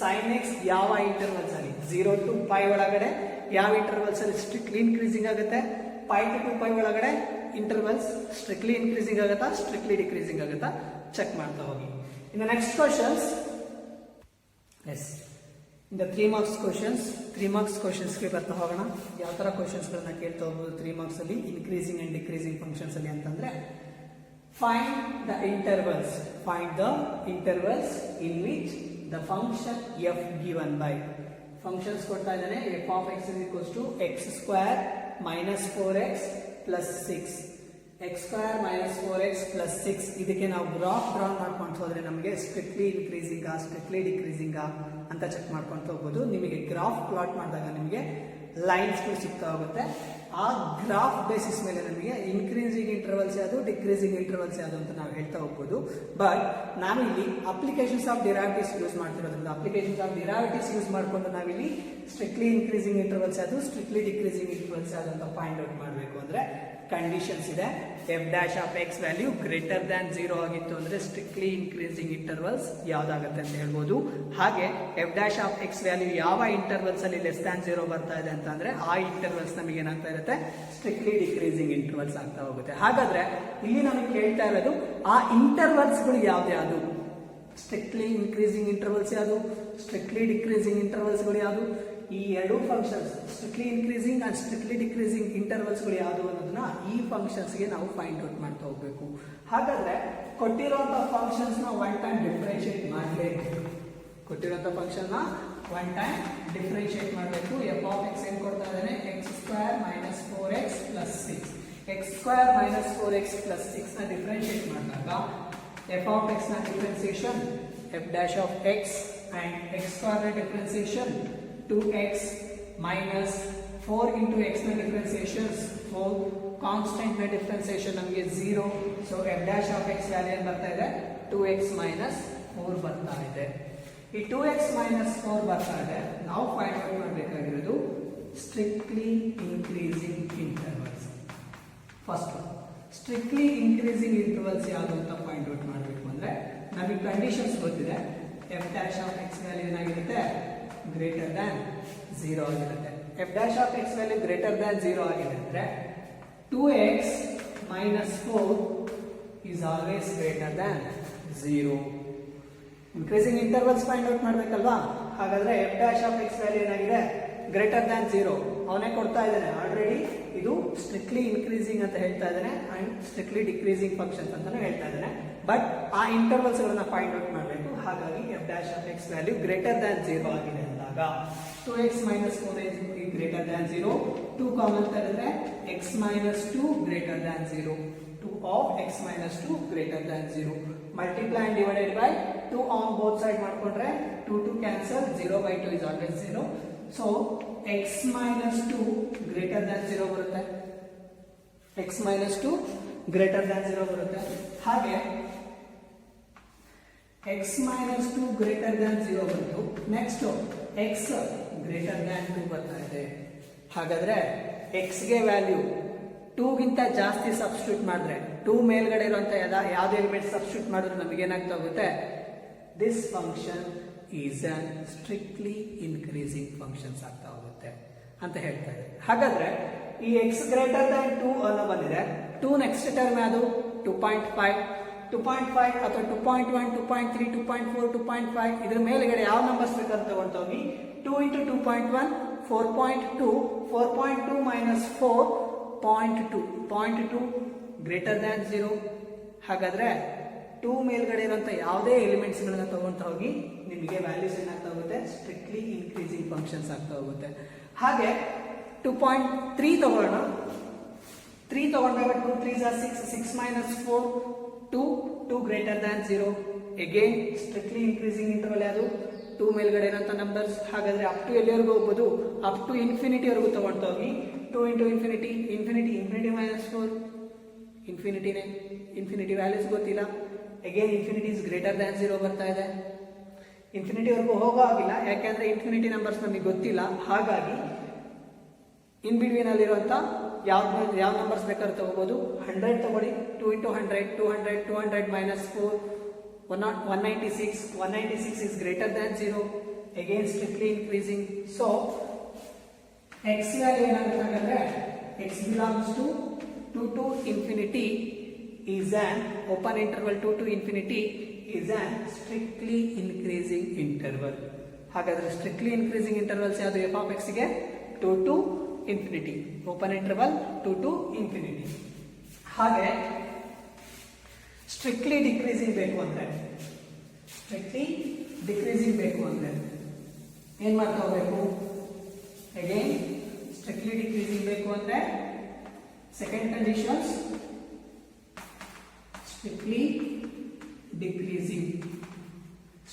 ಸೈನ್ ಎಕ್ಸ್ ಯಾವ ಇಂಟರ್ವಲ್ಸ್ ಅಲ್ಲಿ 0 to pi ಒಳಗಡೆ ಯಾವ ಇಂಟರ್ವಲ್ಸ್ ಅಲ್ಲಿ ಸ್ಟ್ರಿಕ್ಟ್ಲಿ ಇನ್ಕ್ರೀಸಿಂಗ್ ಆಗುತ್ತೆ? pi to 2pi ಒಳಗಡೆ ಇಂಟರ್ವಲ್ಸ್ ಸ್ಟ್ರಿಕ್ಟ್ಲಿ ಇನ್ಕ್ರೀಸಿಂಗ್ ಆಗುತ್ತಾ, ಸ್ಟ್ರಿಕ್ಟ್ಲಿ ಡಿಕ್ರೀಸಿಂಗ್ ಆಗುತ್ತಾ ಚೆಕ್ ಮಾಡ್ತಾ ಹೋಗಿ. ಇನ್ the next questions, as in the 3 marks questions, 3 marks ಕ್ವಶನ್ಸ್ಗೆ ಬರ್ತಾ ಹೋಗೋಣ. ಯಾವ ತರ ಕ್ವಶನ್ಸ್ ಗಳನ್ನ ಕೇಳ್ತಾ ಹೋಗ್ಬೋದು 3 marks ಅಲ್ಲಿ ಇನ್ಕ್ರೀಸಿಂಗ್ ಅಂಡ್ ಡಿಕ್ರೀಸಿಂಗ್ ಫಂಕ್ಷನ್ಸ್ ಅಲ್ಲಿ ಅಂತಂದ್ರೆ find the intervals. Find the intervals in which the function f given by functions ಕೊಡ್ತಾ ಇದ್ದಾನೆ. f of x is equals to x square minus 4x plus 6. X square minus 4x plus 6 ಇದಕ್ಕೆ ನಾವು graph draw ಮಾಡ್ಕೊಂಡು ಹೋದ್ರೆ ನಮಗೆ strictly ಇನ್ಕ್ರೀಸಿಂಗಾ strictly ಡಿಕ್ರೀಸಿಂಗಾ ಅಂತ check ಮಾಡ್ಕೊಂಡು ಹೋಗ್ಬೋದು. ನಿಮಗೆ ಗ್ರಾಫ್ ಪ್ಲಾಟ್ ಮಾಡಿದಾಗ ನಿಮಗೆ ಲೈನ್ಸ್ಗಳು ಸಿಗ್ತಾ ಹೋಗುತ್ತೆ. ಆ ಗ್ರಾಫ್ ಬೇಸಿಸ್ ಮೇಲೆ ನಮಗೆ ಇನ್ಕ್ರೀಸಿಂಗ್ ಇಂಟರ್ವಲ್ಸ್ ಯಾವುದು ಡಿಕ್ರೀಸಿಂಗ್ ಇಂಟರ್ವಲ್ಸ್ ಯಾವುದು ಅಂತ ನಾವು ಹೇಳ್ತಾ ಹೋಗ್ಬೋದು. ಬಟ್ ನಾವಿಲ್ಲಿ ಅಪ್ಲಿಕೇಶನ್ಸ್ ಆಫ್ ಡಿರೈವೇಟಿವ್ಸ್ ಯೂಸ್ ಮಾಡ್ತಿರೋದ್ರಿಂದ ಅಪ್ಲಿಕೇಶನ್ಸ್ ಆಫ್ ಡಿರೈವೇಟಿವ್ಸ್ ಯೂಸ್ ಮಾಡಿಕೊಂಡು ನಾವಿಲ್ಲಿ ಸ್ಟ್ರಿಕ್ಟ್ಲಿ ಇನ್ಕ್ರೀಸಿಂಗ್ ಇಂಟರ್ವಲ್ಸ್ ಯಾವುದು ಸ್ಟ್ರಿಕ್ಟ್ಲಿ ಡಿಕ್ರೀಸಿಂಗ್ ಇಂಟರ್ವಲ್ಸ್ ಯಾವುದು ಅಂತ ಫೈಂಡ್ ಔಟ್ ಮಾಡಬೇಕು ಅಂದ್ರೆ ಕಂಡೀಷನ್ಸ್ ಇದೆ. F dash of X value greater than 0 ಆಗಿತ್ತು ಅಂದ್ರೆ ಸ್ಟ್ರಿಕ್ಟ್ಲಿ ಇನ್ಕ್ರೀಸಿಂಗ್ ಇಂಟರ್ವಲ್ಸ್ ಯಾವ್ದಾಗುತ್ತೆ ಅಂತ ಹೇಳ್ಬೋದು. ಹಾಗೆ F dash of X value ಯಾವ ಇಂಟರ್ವಲ್ಸ್ ಅಲ್ಲಿ ಲೆಸ್ ದ್ಯಾನ್ 0 ಬರ್ತಾ ಇದೆ ಅಂತ ಅಂದ್ರೆ ಆ ಇಂಟರ್ವಲ್ಸ್ ನಮಗೆ ಏನಾಗ್ತಾ ಇರುತ್ತೆ ಸ್ಟ್ರಿಕ್ಟ್ಲಿ ಡಿಕ್ರೀಸಿಂಗ್ ಇಂಟರ್ವಲ್ಸ್ ಆಗ್ತಾ ಹೋಗುತ್ತೆ. ಹಾಗಾದ್ರೆ ಇಲ್ಲಿ ನಮಗೆ ಕೇಳ್ತಾ ಇರೋದು ಆ ಇಂಟರ್ವಲ್ಸ್ ಗಳು ಯಾವ್ದು, ಸ್ಟ್ರಿಕ್ಟ್ಲಿ ಇನ್ಕ್ರೀಸಿಂಗ್ ಇಂಟರ್ವಲ್ಸ್ ಯಾವುದು, ಸ್ಟ್ರಿಕ್ಟ್ಲಿ ಡಿಕ್ರೀಸಿಂಗ್ ಇಂಟರ್ವಲ್ಸ್ ಗಳು ಯಾವುದು, ಈ ಎರಡು functions strictly increasing and strictly decreasing intervals ಗಳು ಯಾವುದು ಅನ್ನೋದನ್ನ ಈ ಫಂಕ್ಷನ್ಸ್ ಗೆ ನಾವು ಫೈಂಡ್ ಔಟ್ ಮಾಡ್ತಾ ಹೋಗ್ಬೇಕು. ಹಾಗಾದ್ರೆ ಕೊಟ್ಟಿರುವಂತಹ ಫಂಕ್ಷನ್ಸ್ ನ ಒನ್ ಟೈಮ್ ಡಿಫ್ರೆನ್ಶಿಯೇಟ್ ಮಾಡಲೇಬೇಕು. ಕೊಟ್ಟಿರುವಂತಹ ಫಂಕ್ಷನ್ ನ ಒನ್ ಟೈಮ್ ಡಿಫ್ರೆನ್ಶಿಯೇಟ್ ಮಾಡಬೇಕು. ಎಫ್ ಆಫ್ ಎಕ್ಸ್ ಏನ್ ಕೊಡ್ತಾ ಇದ್ದಾನೆ X square minus 4x plus 6. X square minus 4x plus 6 ನ ಡಿಫ್ರೆನ್ಶಿಯೇಟ್ ಮಾಡಿದಾಗ ಎಫ್ ಆಫ್ ಎಕ್ಸ್ ನ differentiation f dash of X and X square ನ differentiation 2x minus 4 into x ನ ಡಿಫರೆನ್ಸಿಯೇಷನ್ಸ್ 4 constant ನ differentiation ನಮಗೆ 0. So f dash of x value ಏನು ಬರ್ತಾ ಇದೆ 2x minus 4 ಬರ್ತಾ ಇದೆ. ಈ 2x minus 4 ಬರ್ತಾ ಇದೆ. ನಾವು ಫೈಂಡ್ ಔಟ್ ಮಾಡಬೇಕಾಗಿರೋದು strictly increasing intervals. First strictly increasing intervals ಯಾವುದು ಅಂತ ಫೈಂಡ್ ಔಟ್ ಮಾಡಬೇಕು ಅಂದ್ರೆ ನಮಗೆ ಕಂಡೀಷನ್ಸ್ ಗೊತ್ತಿದೆ. f dash of x value ಏನಾಗಿರುತ್ತೆ ಗ್ರೇಟರ್ ದ್ಯಾನ್ 0 ಆಗಿರುತ್ತೆ. F dash of X value greater than 0 ಆಗಿದೆ ಅಂದ್ರೆ 2x minus 4 is always greater than 0. Increasing intervals find out ಮಾಡಬೇಕಲ್ವಾ. ಹಾಗಾದ್ರೆ f dash of X value ಏನಾಗಿದೆ ಗ್ರೇಟರ್ ದ್ಯಾನ್ 0 ಅವನೇ ಕೊಡ್ತಾ ಇದ್ದಾನೆ ಆಲ್ರೆಡಿ. ಇದು ಸ್ಟ್ರಿಕ್ಟ್ಲಿ ಇನ್ಕ್ರೀಸಿಂಗ್ ಅಂತ ಹೇಳ್ತಾ ಇದ್ದಾನೆ ಅಂಡ್ ಸ್ಟ್ರಿಕ್ಟ್ಲಿ ಡಿಕ್ರೀಸಿಂಗ್ ಫಂಕ್ಷನ್ ಅಂತಾನು ಹೇಳ್ತಾ ಇದ್ದಾನೆ. ಬಟ್ ಆ ಇಂಟರ್ವಲ್ಸ್ ಗಳನ್ನ ಫೈಂಡ್ ಔಟ್ ಮಾಡಬೇಕು. ಹಾಗಾಗಿ F dash of X value greater than 0 ಆಗಿದೆ ಅಂದಾಗ 2x minus 4 is greater than 0. 2 common ತೆಗೆದ್ರೆ x minus 2 greater than 0. 2 of x minus 2 greater than 0. Multiply and divided by 2 on both side ಮಾಡ್ಕೊಂಡ್ರೆ 2 to cancel 0 by 2 is always 0. So x minus 2 greater than 0 ಬರುತ್ತೆ. x minus 2 greater than 0 ಬರುತ್ತೆ. ಹಾಗೆ x minus 2 greater than 0 ಬಂತು. Next x greater than 2 ಬರ್ತಾ ಇದೆ. ಹಾಗಾದ್ರೆ x ಗೆ value 2 ಗಿಂತ ಜಾಸ್ತಿ ಸಬ್ಸ್ಟಿಟ್ಯೂಟ್ ಮಾಡಿದ್ರೆ 2 ಮೇಲ್ಗಡೆ ಇರುವಂತ ಯಾವ್ದು ಎಲಿಮೆಂಟ್ ಸಬ್ಸ್ಟಿಟ್ಯೂಟ್ ಮಾಡಿದ್ರೆ ನಮಗೆ ಏನಾಗ್ತಾ ಹೋಗುತ್ತೆ this function is an strictly increasing functions ಆಗ್ತಾ ಹೋಗುತ್ತೆ ಅಂತ ಹೇಳ್ತಾ ಇದೆ. ಹಾಗಾದ್ರೆ ಈ x ಗ್ರೇಟರ್ ದ್ಯಾನ್ 2 ಅನ್ನೋ ಬಂದಿದೆ. 2 ನೆಕ್ಸ್ಟ್ ಟರ್ಮ್ ಯಾವುದು 2.5 2.5 ಅಥವಾ 2.1 2.3 2.4 2.5 ಇದ್ರ ಮೇಲ್ಗಡೆ ಯಾವ ನಂಬರ್ಸ್ ಬೇಕಾದ್ರೆ ತಗೊಂಡು ಹೋಗಿ 2 into 2.1 4.2 4.2 minus 4.2 0.2 ಗ್ರೇಟರ್ ದ್ಯಾನ್ 0. ಹಾಗಾದ್ರೆ 2 ಮೇಲ್ಗಡೆ ಇರುವಂತ ಯಾವುದೇ ಎಲಿಮೆಂಟ್ಸ್ ಗಳನ್ನ ತಗೊಂತ ಹೋಗಿ ನಿಮಗೆ ವ್ಯಾಲ್ಯೂಸ್ ಏನಾಗ್ತಾ ಹೋಗುತ್ತೆ ಸ್ಟ್ರಿಕ್ಟ್ಲಿ ಇನ್ಕ್ರೀಸಿಂಗ್ ಫಂಕ್ಷನ್ಸ್ ಆಗ್ತಾ ಹೋಗುತ್ತೆ. ಹಾಗೆ 2.3 ತಗೊಳ್ಳೋಣ. 3 ತಗೊಂಡಾಗ 2 3s are 6 6 minus 4 2 greater than 0. again strictly increasing interval ಯಾವುದು 2 ಮೇಲ್ಗಡೆ ಇರುವಂತ ನಂಬರ್ಸ್. ಹಾಗಾದ್ರೆ ಅಪ್ ಟು ಎಲ್ಲಿವರೆಗೂ ಹೋಗ್ಬೋದು ಅಪ್ ಟು ಇನ್ಫಿನಿಟಿ ವರೆಗೂ ತಗೊಂಡು ಹೋಗಿ 2 into infinity infinity infinity minus 4 ಇನ್ಫಿನಿಟಿನೇ ಇನ್ಫಿನಿಟಿ ವ್ಯಾಲ್ಯೂಸ್ ಗೊತ್ತಿಲ್ಲ. again infinity is greater than 0 ಬರ್ತಾ ಇದೆ. ಇನ್ಫಿನಿಟಿ ವರೆಗೂ ಹೋಗೋ ಆಗಿಲ್ಲ ಯಾಕೆಂದ್ರೆ ಇನ್ಫಿನಿಟಿ ನಂಬರ್ಸ್ ನಮಗೆ ಗೊತ್ತಿಲ್ಲ. ಹಾಗಾಗಿ ಇನ್ ಬಿಟ್ವೀನ್ ಅಲ್ಲಿರುವಂತ ಯಾವ ನಂಬರ್ಸ್ ಬೇಕಾದ್ರೂ ತಗೋಬಹುದು. 100 ತಗೊಳ್ಳಿ 2 into 100 200 200 minus 4 196 196 is greater than 0. again strictly increasing. so x value ಏನಾಗುತ್ತೆ x belongs to 2 to infinity is an open interval 2 to infinity is an strictly increasing interval. ಹಾಗಾದ್ರೆ strictly increasing intervals ಯಾವುದು f of x ಗೆ 2 to infinity open interval 2 to infinity. ಹಾಗೆ strictly decreasing ಬೇಕು ಅಂದ್ರೆ ಏನ್ ಮಾಡ್ತಾ ಹೋಗ್ಬೇಕು ಅಗೇನ್ ಸ್ಟ್ರಿಕ್ಟ್ಲಿ ಡಿಕ್ರೀಸಿಂಗ್ ಬೇಕು ಅಂದ್ರೆ second conditions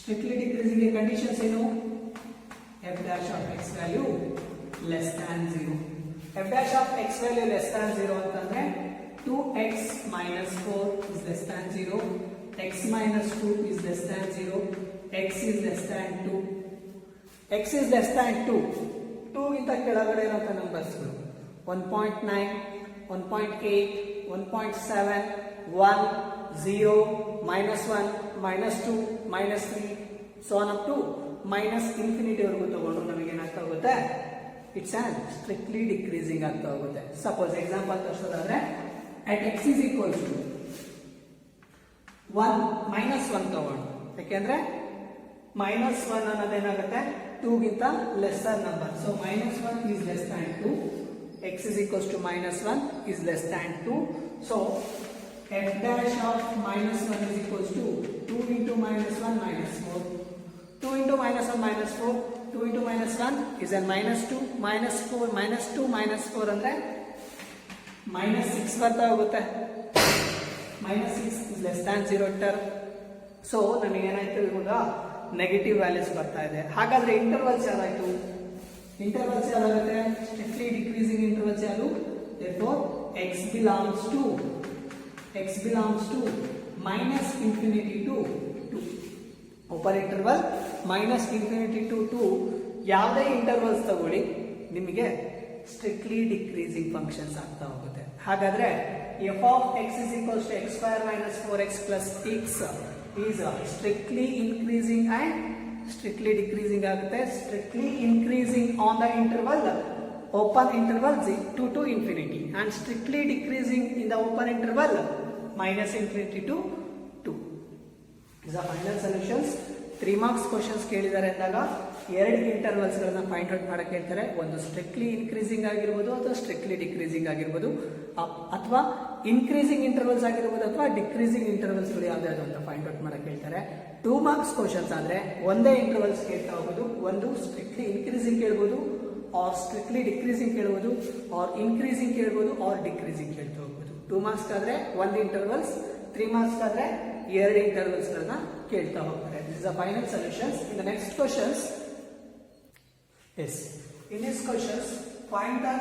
strictly decreasing conditions ಏನು? f dash of x value less than 0. f dash of x value less than 0 ಅಂತಂದ್ರೆ 2x minus 4 is less than 0, x minus 2 is less than 0, x is less than 2. x is less than 2. 2 ಗಿಂತ ಕೆಳಗಡೆ ಇರುವಂತ ನಂಬರ್ಸ್ಗಳು 1.9, 1.8, 1.7, 1, 0, -1, -2, -3, so on up to minus infinity ವರೆಗೂ ತಗೊಂಡ್ರು ನಮಗೆ ಏನಾಗ್ತಾ ಹೋಗುತ್ತೆ? It's an strictly decreasing ಆಗ್ತಾ ಹೋಗುತ್ತೆ. ಸಪೋಸ್ ಎಕ್ಸಾಂಪಲ್ ತೋರಿಸೋದಾದ್ರೆ at x is equals to 1 -1 ತಗೊಂಡು, ಯಾಕೆಂದ್ರೆ -1 ಅನ್ನೋದೇನಾಗುತ್ತೆ 2 ಗಿಂತ lesser number. So -1 is less than 2, x is equals to -1 is less than 2. So f dash of -1 is equals to 2 into -1 -4. 2 into -1 -4, 2 into -1 is a -2, -4, -2, -4 ಅಂದ್ರೆ -6 ಬರ್ತಾ ಹೋಗುತ್ತೆ. -6 is less than 0 term. So ನಮಗೆ ಏನಾಯ್ತು ಇವಾಗ negative values ಬರ್ತಾ ಇದೆ. ಹಾಗಾದ್ರೆ intervals ಯಾವಾಯ್ತು? ಇಂಟರ್ವಲ್ಸ್ ಯಾವಾಗುತ್ತೆ? ಸ್ಟ್ರಿಕ್ಟ್ಲಿ ಡಿಕ್ರೀಸಿಂಗ್ ಇಂಟರ್ವಲ್ಸ್ ಯಾವುದು? therefore x belongs to minus infinity to 2. Open interval minus infinity to 2. ಯಾವುದೇ ಇಂಟರ್ವಲ್ಸ್ ತಗೊಳ್ಳಿ ನಿಮಗೆ ಸ್ಟ್ರಿಕ್ಟ್ಲಿ ಡಿಕ್ರೀಸಿಂಗ್ ಫಂಕ್ಷನ್ಸ್ ಆಗ್ತಾ ಹೋಗುತ್ತೆ. ಹಾಗಾದ್ರೆ f of x is equals to x square minus 4x plus x is strictly increasing and strictly decreasing ಆಗುತ್ತೆ. strictly increasing on the interval open interval 2 to infinity and strictly decreasing in the open interval minus infinity to 2. These are final solutions. 3 marks questions ಕೇಳಿದ್ದಾರೆ ಅಂದಾಗ ಎರಡು intervals ಗಳನ್ನ find out ಮಾಡಕ್ಕೆ ಹೇಳ್ತಾರೆ. ಒಂದು strictly increasing ಆಗಿರ್ಬೋದು ಅಥವಾ ಸ್ಟ್ರಿಕ್ಟ್ಲಿ ಡಿಕ್ರೀಸಿಂಗ್ ಆಗಿರ್ಬೋದು, ಅಥವಾ ಇನ್ಕ್ರೀಸಿಂಗ್ ಇಂಟರ್ವಲ್ಸ್ ಆಗಿರ್ಬೋದು ಅಥವಾ ಡಿಕ್ರೀಸಿಂಗ್ ಇಂಟರ್ವಲ್ಸ್ ಗಳು ಯಾವ್ದಾದ್ರು ಅಂತ ಫೈಂಡ್ ಔಟ್ ಮಾಡಕ್ಕೆ ಹೇಳ್ತಾರೆ. 2 marks questions ಆದ್ರೆ ಒಂದೇ ಇಂಟರ್ವಲ್ಸ್ ಕೇಳ್ತಾ ಹೋಗೋದು. ಒಂದು ಸ್ಟ್ರಿಕ್ಟ್ಲಿ ಇನ್ಕ್ರೀಸಿಂಗ್ ಕೇಳ್ಬೋದು, ಆರ್ ಸ್ಟ್ರಿಕ್ಟ್ಲಿ ಡಿಕ್ರೀಸಿಂಗ್ ಕೇಳ್ಬೋದು, ಆರ್ ಇನ್ಕ್ರೀಸಿಂಗ್ ಕೇಳ್ಬೋದು, ಆರ್ ಡಿಕ್ರೀಸಿಂಗ್ ಕೇಳ್ತಾ ಹೋಗ್ಬೋದು. 2 marks ಆದ್ರೆ ಒಂದು ಇಂಟರ್ವಲ್ಸ್, 3 marks ಆದ್ರೆ ಎರಡು ಇಂಟರ್ವಲ್ಸ್ ಗಳನ್ನ ಕೇಳ್ತಾ ಹೋಗ್ತಾರೆ. This is the final solutions. In the next questions, yes, in these questions find the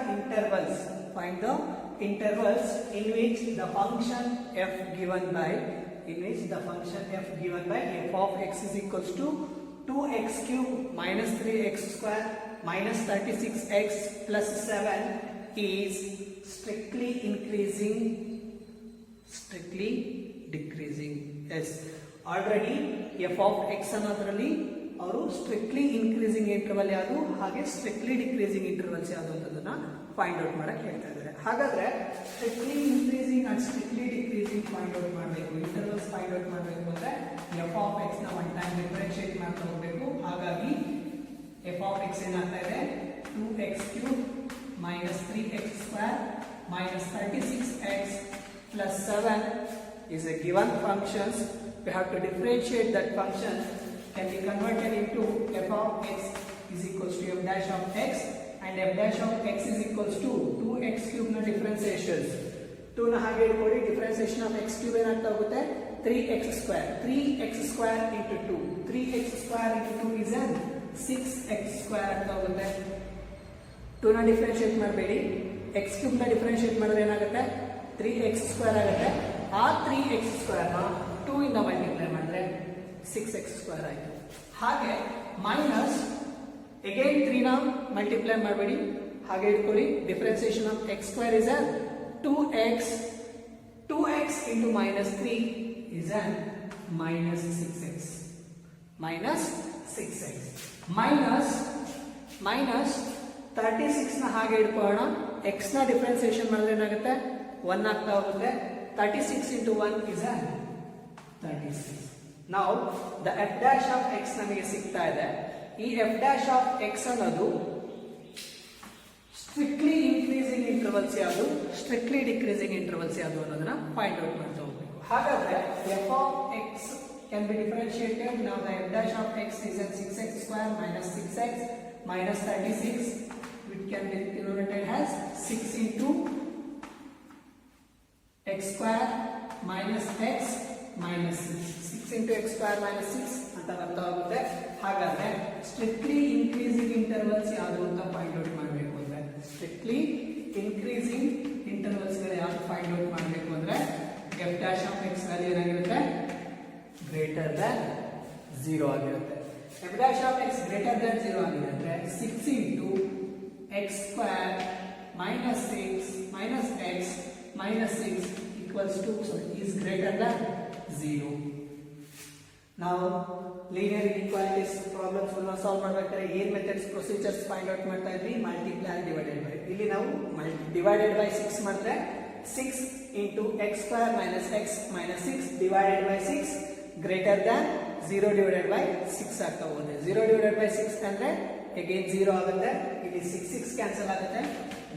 intervals in which the function f given by f of x is equals to 2x cube minus 3x square minus 36x plus 7 is strictly increasing, strictly decreasing. Yes, already f of x ಅನ್ನೋದ್ರಲ್ಲಿ ಅವರು strictly increasing interval ಯಾವುದು ಹಾಗೆ strictly decreasing intervals ಯಾವುದು ಅಂತದನ್ನ find out ಮಾಡಕ್ಕೆ ಹೇಳ್ತಾ ಇದ್ದಾರೆ. ಹಾಗಾದ್ರೆ strictly increasing and strictly decreasing find out ಮಾಡಬೇಕು, ಇಂಟರ್ವಲ್ಸ್ ಫೈಂಡ್ ಔಟ್ ಮಾಡಬೇಕು ಅಂದ್ರೆ f of x ನ ಒನ್ ಟೈಮ್ ಡಿಫರೆನ್ಶಿಯೇಟ್ ಮಾಡ್ತಾ ಹೋಗಬೇಕು. ಹಾಗಾಗಿ f of x ಏನಾಗ್ತಾ ಇದೆ 2x cube minus 3x square minus 36x plus 7 is a given functions. We have to differentiate that function, can be converted into f of x is equals to f dash of x, and f dash of x is equals to 2x cube na differentiations. 2 na hage idkoli, differentiation of x cube enagta hogutte 3x square into 2, 3x square into 2 is an 6x square agta hogutte. 2 na differentiate ಮಾಡಬೇಡಿ, x cube na differentiate ಮಾಡಿದ್ರೆ ಏನಾಗುತ್ತೆ 3x square ಆಗುತ್ತೆ. ಆ 3x square ನ 2 ಇಂದ multiply ಮಾಡಿದ್ರೆ 6x square ಆಯಿತು. ಹಾಗೆ ಮೈನಸ್ ಅಗೇನ್ 3 ನ ಮಲ್ಟಿಪ್ಲೈ ಮಾಡಬೇಡಿ, ಹಾಗೆ ಇಟ್ಕೊಳ್ಳಿ. Differentiation of x square is an 2x into minus 3 is an minus 6x minus 36 ನ ಹಾಗೆ ಇಟ್ಕೊಳ್ಳೋಣ. x ನ ಡಿಫರೆನ್ಸಿಯೇಷನ್ ಮಾಡಿದ್ರೆ ಏನಾಗುತ್ತೆ 1 ಆಗ್ತಾ ಹೋಗುತ್ತೆ. 36 into 1 is an 36. Now the f dash of x ನಮಗೆ ಸಿಗ್ತಾ ಇದೆ. ಈ f dash of x ಅನ್ನೋದು ಸ್ಟ್ರಿಕ್ಟ್ಲಿ ಇನ್ಕ್ರೀಸಿಂಗ್ ಇಂಟರ್ವಲ್ಸ್ ಯಾವುದು, ಸ್ಟ್ರಿಕ್ಟ್ಲಿ ಡಿಕ್ರೀಸಿಂಗ್ ಇಂಟರ್ವಲ್ಸ್ ಯಾವುದು ಅನ್ನೋದನ್ನ ಫೈಂಡ್ ಔಟ್ ಮಾಡ್ತಾ ಹೋಗ್ಬೇಕು. ಹಾಗಾದ್ರೆ f of x can be differentiated. Now the f dash of x is an 6x square minus 6x minus 36, which can be denoted as 6 into x square minus x minus 6. 6 into x square minus 6 ಅಂತ ಗೊತ್ತಾಗುತ್ತೆ. ಹಾಗಾದ್ರೆ strictly increasing intervals ಯಾವುದು ಅಂತ find out ಮಾಡಬೇಕು ಅಂದ್ರೆ strictly increasing intervals ಗಳು ಯಾವುದು find out ಮಾಡಬೇಕು ಅಂದ್ರೆ F dash of X value ಏನಾಗಿರುತ್ತೆ ಗ್ರೇಟರ್ ದನ್ 0 ಆಗಿರುತ್ತೆ. F dash of x greater than 0 ಆಗಿದೆ ಅಂದ್ರೆ 6 into X square minus 6 minus X minus 6 equals to is greater than 0. Now linear inequalities problems ಅನ್ನು solve ಮಾಡಬೇಕಾದ್ರೆ ಏನ್ methods procedures find out ಮಾಡ್ತಾ ಇದ್ವಿ multiply and divided by. ಇಲ್ಲಿ ನಾವು divided by 6 ಮಾಡಿದ್ರೆ 6 into x square minus x minus 6 divided by 6 greater than 0 divided by 6 ಆಗ್ತಾ ಹೋಗುತ್ತೆ. 0 divided by 6 ಅಂದ್ರೆ again 0 ಆಗುತ್ತೆ. ಇಲ್ಲಿ 6 ಕ್ಯಾನ್ಸಲ್ ಆಗುತ್ತೆ.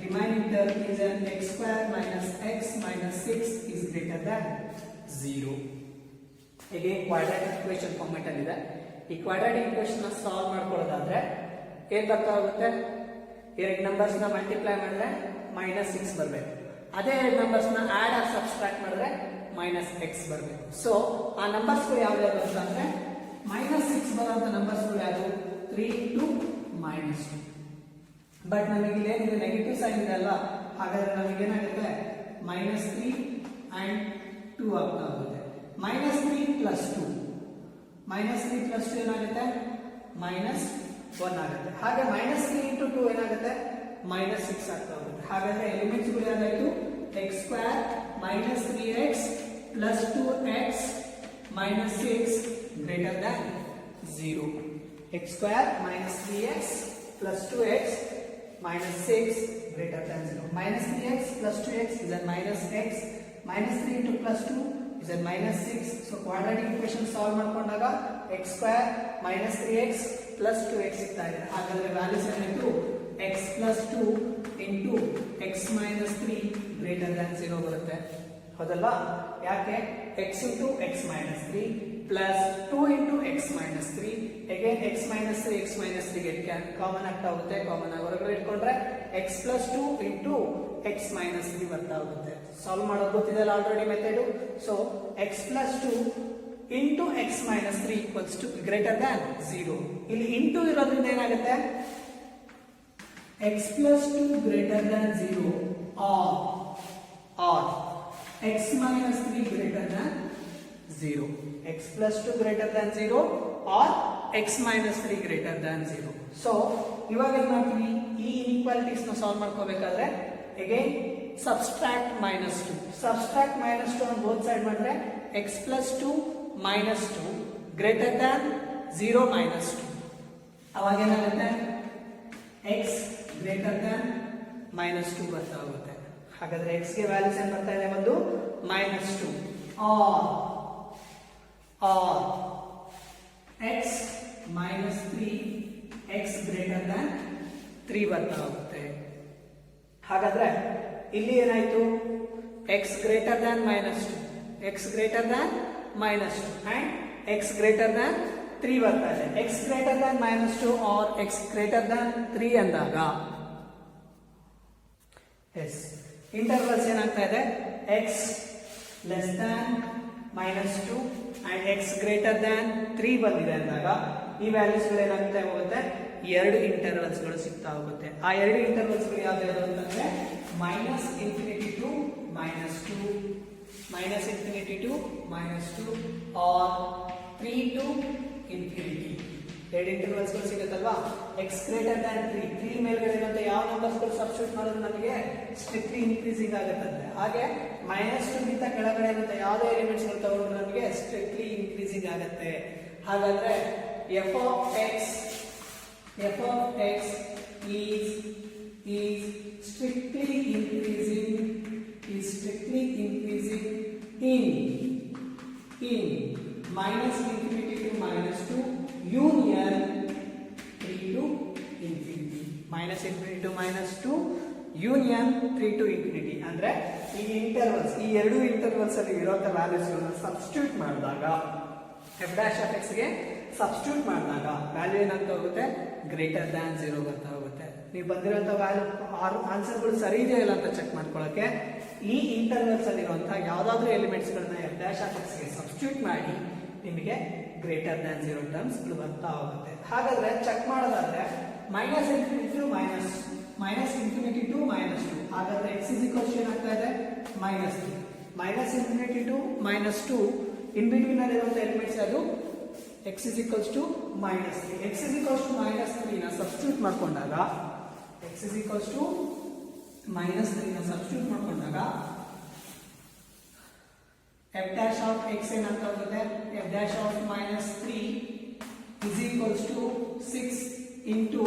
Remaining term is an x square minus x minus 6 is greater than 0. Again quadratic equation format ಅಲ್ಲಿ ಇದೆ. ಈ quadratic equation ನ ಸಾಲ್ವ್ ಮಾಡ್ಕೊಳ್ಳೋದಾದ್ರೆ ಏನ್ ಬರ್ತಾ ಹೋಗುತ್ತೆ ಎರಡು ನಂಬರ್ಸ್ ನ ಮಲ್ಟಿಪ್ಲೈ ಮಾಡಿದ್ರೆ -6 ಬರಬೇಕು. ಅದೇ ಎರಡು ನಂಬರ್ಸ್ ನ ಆಡ್ ಆರ್ ಸಬ್ಸ್ಟ್ರಾಕ್ಟ್ ಮಾಡಿದ್ರೆ -x ಬರಬೇಕು. ಸೊ ಆ ನಂಬರ್ಸ್ ಗಳು ಯಾವ್ದು ಅಂತಂದ್ರೆ -6 ಬರುವಂತ ನಂಬರ್ಸ್ ಗಳು ಯಾವುದು 3 to -2. ಬಟ್ ನಮಗೆ ಇಲ್ಲಿ ಏನಿದೆ ನೆಗೆಟಿವ್ ಸೈನ್ ಇದೆ ಅಲ್ವಾ, ಹಾಗಾದ್ರೆ ನಮಗೆ ಏನಾಗುತ್ತೆ -3 and 2 ಆಗ್ತಾ ಹೋಗುತ್ತೆ. -3 plus 2 ಏನಾಗುತ್ತೆ -1 ಆಗುತ್ತೆ. ಹಾಗೆ -3 into 2 ಏನಾಗುತ್ತೆ -6 ಆಗ್ತಾ ಹೋಗುತ್ತೆ. ಹಾಗಾದ್ರೆ ಎಲಿಮೆಂಟ್ಸ್ ಗಳು ಯಾವ್ದಾಯ್ತು x square minus 3x plus 2x minus 6 greater than 0. x square minus 3x plus 2x minus 6 greater than 0. Minus 3x plus 2x is a minus x. Minus 3 into plus 2 is a minus 6. So quadratic equation solve ಮಾಡ್ಕೊಂಡಾಗ x square minus 3x plus 2x ಸಿಗ್ತಾ ಇದೆ. ಹಾಗಾದ್ರೆ values ಏನಾಯ್ತು x plus 2 into x minus 3 greater than 0 ಬರುತ್ತೆ. ಹೌದಲ್ವಾ? ಯಾಕೆ x into x minus 3 plus 2 into x minus 3 again x minus 3 get common ಆಗ್ತಾ ಹೋಗುತ್ತೆ. ಕಾಮನ್ ಆಗಿ ಹೊರಗಡೆ ಇಟ್ಕೊಂಡ್ರೆ x plus 2 into x minus 3 ಬರ್ತಾ ಹೋಗುತ್ತೆ. ಸಾಲ್ವ್ ಮಾಡೋದು ಗೊತ್ತಿದೆಯಲ್ಲ already method. So x plus 2 into x minus 3 equals to greater than 0. ಇಲ್ಲಿ ಇಂಟು ಇರೋದ್ರಿಂದ ಏನಾಗುತ್ತೆ x plus 2 greater than 0 or x minus 3 greater than 0. x plus 2 greater than 0 or x minus 3 greater than 0. So ಇವಾಗ ಏನು ಮಾಡ್ತೀವಿ ಈ inequalities ನ solve ಮಾಡ್ಕೋಬೇಕಾದ್ರೆ again subtract -2 on both side ಮಾಡಿದ್ರೆ x plus 2 minus 2 greater than 0 minus 2. ಅವಾಗ ಏನಾಗುತ್ತೆ x greater than -2 ಬರ್ತಾ ಹೋಗುತ್ತೆ. ಹಾಗಾದ್ರೆ x ಗೆ ವ್ಯಾಲ್ಯೂಸ್ ಏನು ಬರ್ತಾ ಇದೆ ಒಂದು -2 or x minus 3 x greater than 3 ಬರ್ತಾ ಹೋಗುತ್ತೆ. ಹಾಗಾದ್ರೆ ಇಲ್ಲಿ ಏನಾಯ್ತು x greater than -2 and x greater than 3 ಬರ್ತಾ ಇದೆ. x greater than -2 or x greater than 3 ಅಂದಾಗ ಇಂಟರ್ವಲ್ಸ್ ಏನಾಗ್ತಾ ಇದೆ x less than -2 and x greater than 3 ಬಂದಿದೆ ಅಂದಾಗ ಈ ವ್ಯಾಲ್ಯೂಸ್ ಗಳು ಏನಾಗ್ತಾ ಹೋಗುತ್ತೆ ಎರಡು ಇಂಟರ್ವಲ್ಸ್ ಗಳು ಸಿಗ್ತಾ ಹೋಗುತ್ತೆ. ಆ ಎರಡು ಇಂಟರ್ವಲ್ಸ್ ಗಳು ಯಾವ್ದು ಅಂತಂದ್ರೆ -∞ to -2 or 3 to infinity. ಎರಡು ಇಂಟರ್ವಲ್ಸ್ ಗಳು ಸಿಗುತ್ತಲ್ವಾ x greater than 3 ಮೇಲ್ಗಡೆ ಇರುವಂತ ಯಾವ ನಂಬರ್ಸ್ ಗಳು ಸಬ್ಸ್ಟಿಟ್ಯೂಟ್ ಮಾಡಿದ್ರೆ ನಮಗೆ ಸ್ಟ್ರಿಕ್ಟ್ಲಿ ಇನ್ಕ್ರೀಸಿಂಗ್ ಆಗುತ್ತದೆ. ಹಾಗೆ -2 ಗಿಂತ ಕೆಳಗಡೆ ಇರುವಂತ ಯಾವುದೇ ಎಲಿಮೆಂಟ್ಸ್ ಗಳು ತಗೊಂಡ್ರೆ ನಮಗೆ ಸ್ಟ್ರಿಕ್ಟ್ಲಿ ಇನ್ಕ್ರೀಸಿಂಗ್ ಆಗುತ್ತೆ. ಹಾಗಾದ್ರೆ f of x is strictly increasing in -∞ to -2 union 3 to infinity. -∞ to -2 union 3 to infinity ಅಂದ್ರೆ ಈ ಇಂಟರ್ವಲ್ಸ್ ಈ ಎರಡು ಇಂಟರ್ವಲ್ಸ್ ಅಲ್ಲಿ ಇರುವಂತ ವ್ಯಾಲ್ಯೂಸ್ ಗಳನ್ನ ಸಬ್ಸ್ಟಿಟ್ಯೂಟ್ ಮಾಡಿದಾಗ f dash of x ಗೆ ಸಬ್ಸ್ಟಿಟ್ಯೂಟ್ ಮಾಡಿದಾಗ ವ್ಯಾಲ್ಯೂ ಏನಾಗ್ತಾ ಹೋಗುತ್ತೆ ಗ್ರೇಟರ್ ದ್ಯಾನ್ 0 ಬರ್ತಾ ಹೋಗುತ್ತೆ. ನೀವು ಬಂದಿರುವಂತ ವ್ಯಾಲ್ಯೂ ಆನ್ಸರ್ ಗಳು ಸರಿ ಇದೆಯಾ ಇಲ್ಲ ಅಂತ ಚೆಕ್ ಮಾಡ್ಕೊಳ್ಳೋಕೆ ಈ ಇಂಟರ್ವಲ್ಸ್ ಅಲ್ಲಿ ಇರುವಂತಹ ಯಾವ್ದಾದ್ರು ಎಲಿಮೆಂಟ್ಸ್ ಗಳನ್ನ f dash of x ಗೆ ಸಬ್ಸ್ಟಿಟ್ಯೂಟ್ ಮಾಡಿ ನಿಮಗೆ ಗ್ರೇಟರ್ ದ್ಯಾನ್ 0 ಟರ್ಮ್ಸ್ ಬರ್ತಾ ಹೋಗುತ್ತೆ. ಹಾಗಾದ್ರೆ ಚೆಕ್ ಮಾಡೋದಾದ್ರೆ ಮೈನಸ್ ಇನ್ಫಿನಿಟಿ ಟು ಮೈನಸ್ 2. ಹಾಗಾದ್ರೆ x ಇಸ್ ಈಕ್ವಲ್ ಟು ಏನಾಗ್ತಾ ಇದೆ minus 3. Minus infinity to minus 2 in between ಅಲ್ಲಿ ಇರುವಂತ ಎಲಿಮೆಂಟ್ಸ್ ಅದು x is equal to minus 3. x is equal to minus 3 ನ ಸಬ್ಸ್ಟಿಟ್ಯೂಟ್ ಮಾಡ್ಕೊಂಡಾಗ x is equal to minus 3 ನ substitute ಮಾಡ್ಕೊಂಡಾಗ f dash of x ಏನಂತ ಆಗುತ್ತೆ f dash of minus 3 is equals to 6 into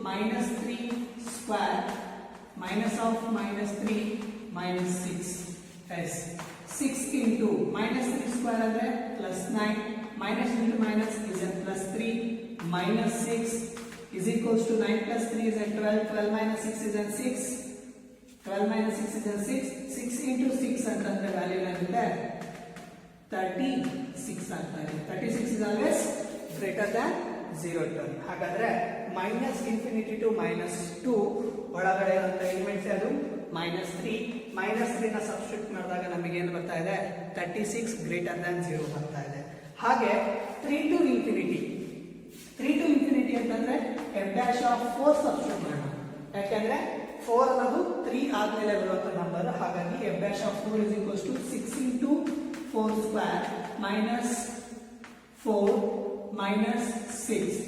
minus 3 square minus of minus 3 minus 6 is 6 into minus 3 square ಅಂದ್ರೆ plus 9 minus into minus is a plus 3 minus 6 is equals to 9 plus 3 is a 12 12 minus 6 is a 6 12 minus 6 is a 6 6 into 6 ಅಂತಂದ್ರೆ value ಏನಾಗುತ್ತೆ 36 ಆಗ್ತಾ ಇದೆ. 36 is always greater than 0 term. ಹಾಗಾದ್ರೆ minus infinity to minus 2 ಒಳಗಡೆ ಇರುವಂತ elements ಅದು minus 3 minus 3 ನ substitute ಮಾಡಿದಾಗ ನಮಗೆ ಏನು ಬರ್ತಾ ಇದೆ 36 ಗ್ರೇಟರ್ ದ್ಯಾನ್ 0 ಬರ್ತಾ ಇದೆ. ಹಾಗೆ 3 to infinity ಅಂತಂದ್ರೆ f dash of 4 ಸಬ್ಸ್ಟಿಟ್ಯೂಟ್ ಮಾಡೋಣ. ಯಾಕಂದ್ರೆ 4 ಅನ್ನೋದು 3 ಆದ್ಮೇಲೆ ಬರುವಂತ ನಂಬರ್. ಹಾಗಾಗಿ f dash of 4 is equals to 6 into 4 square minus 4 minus 6.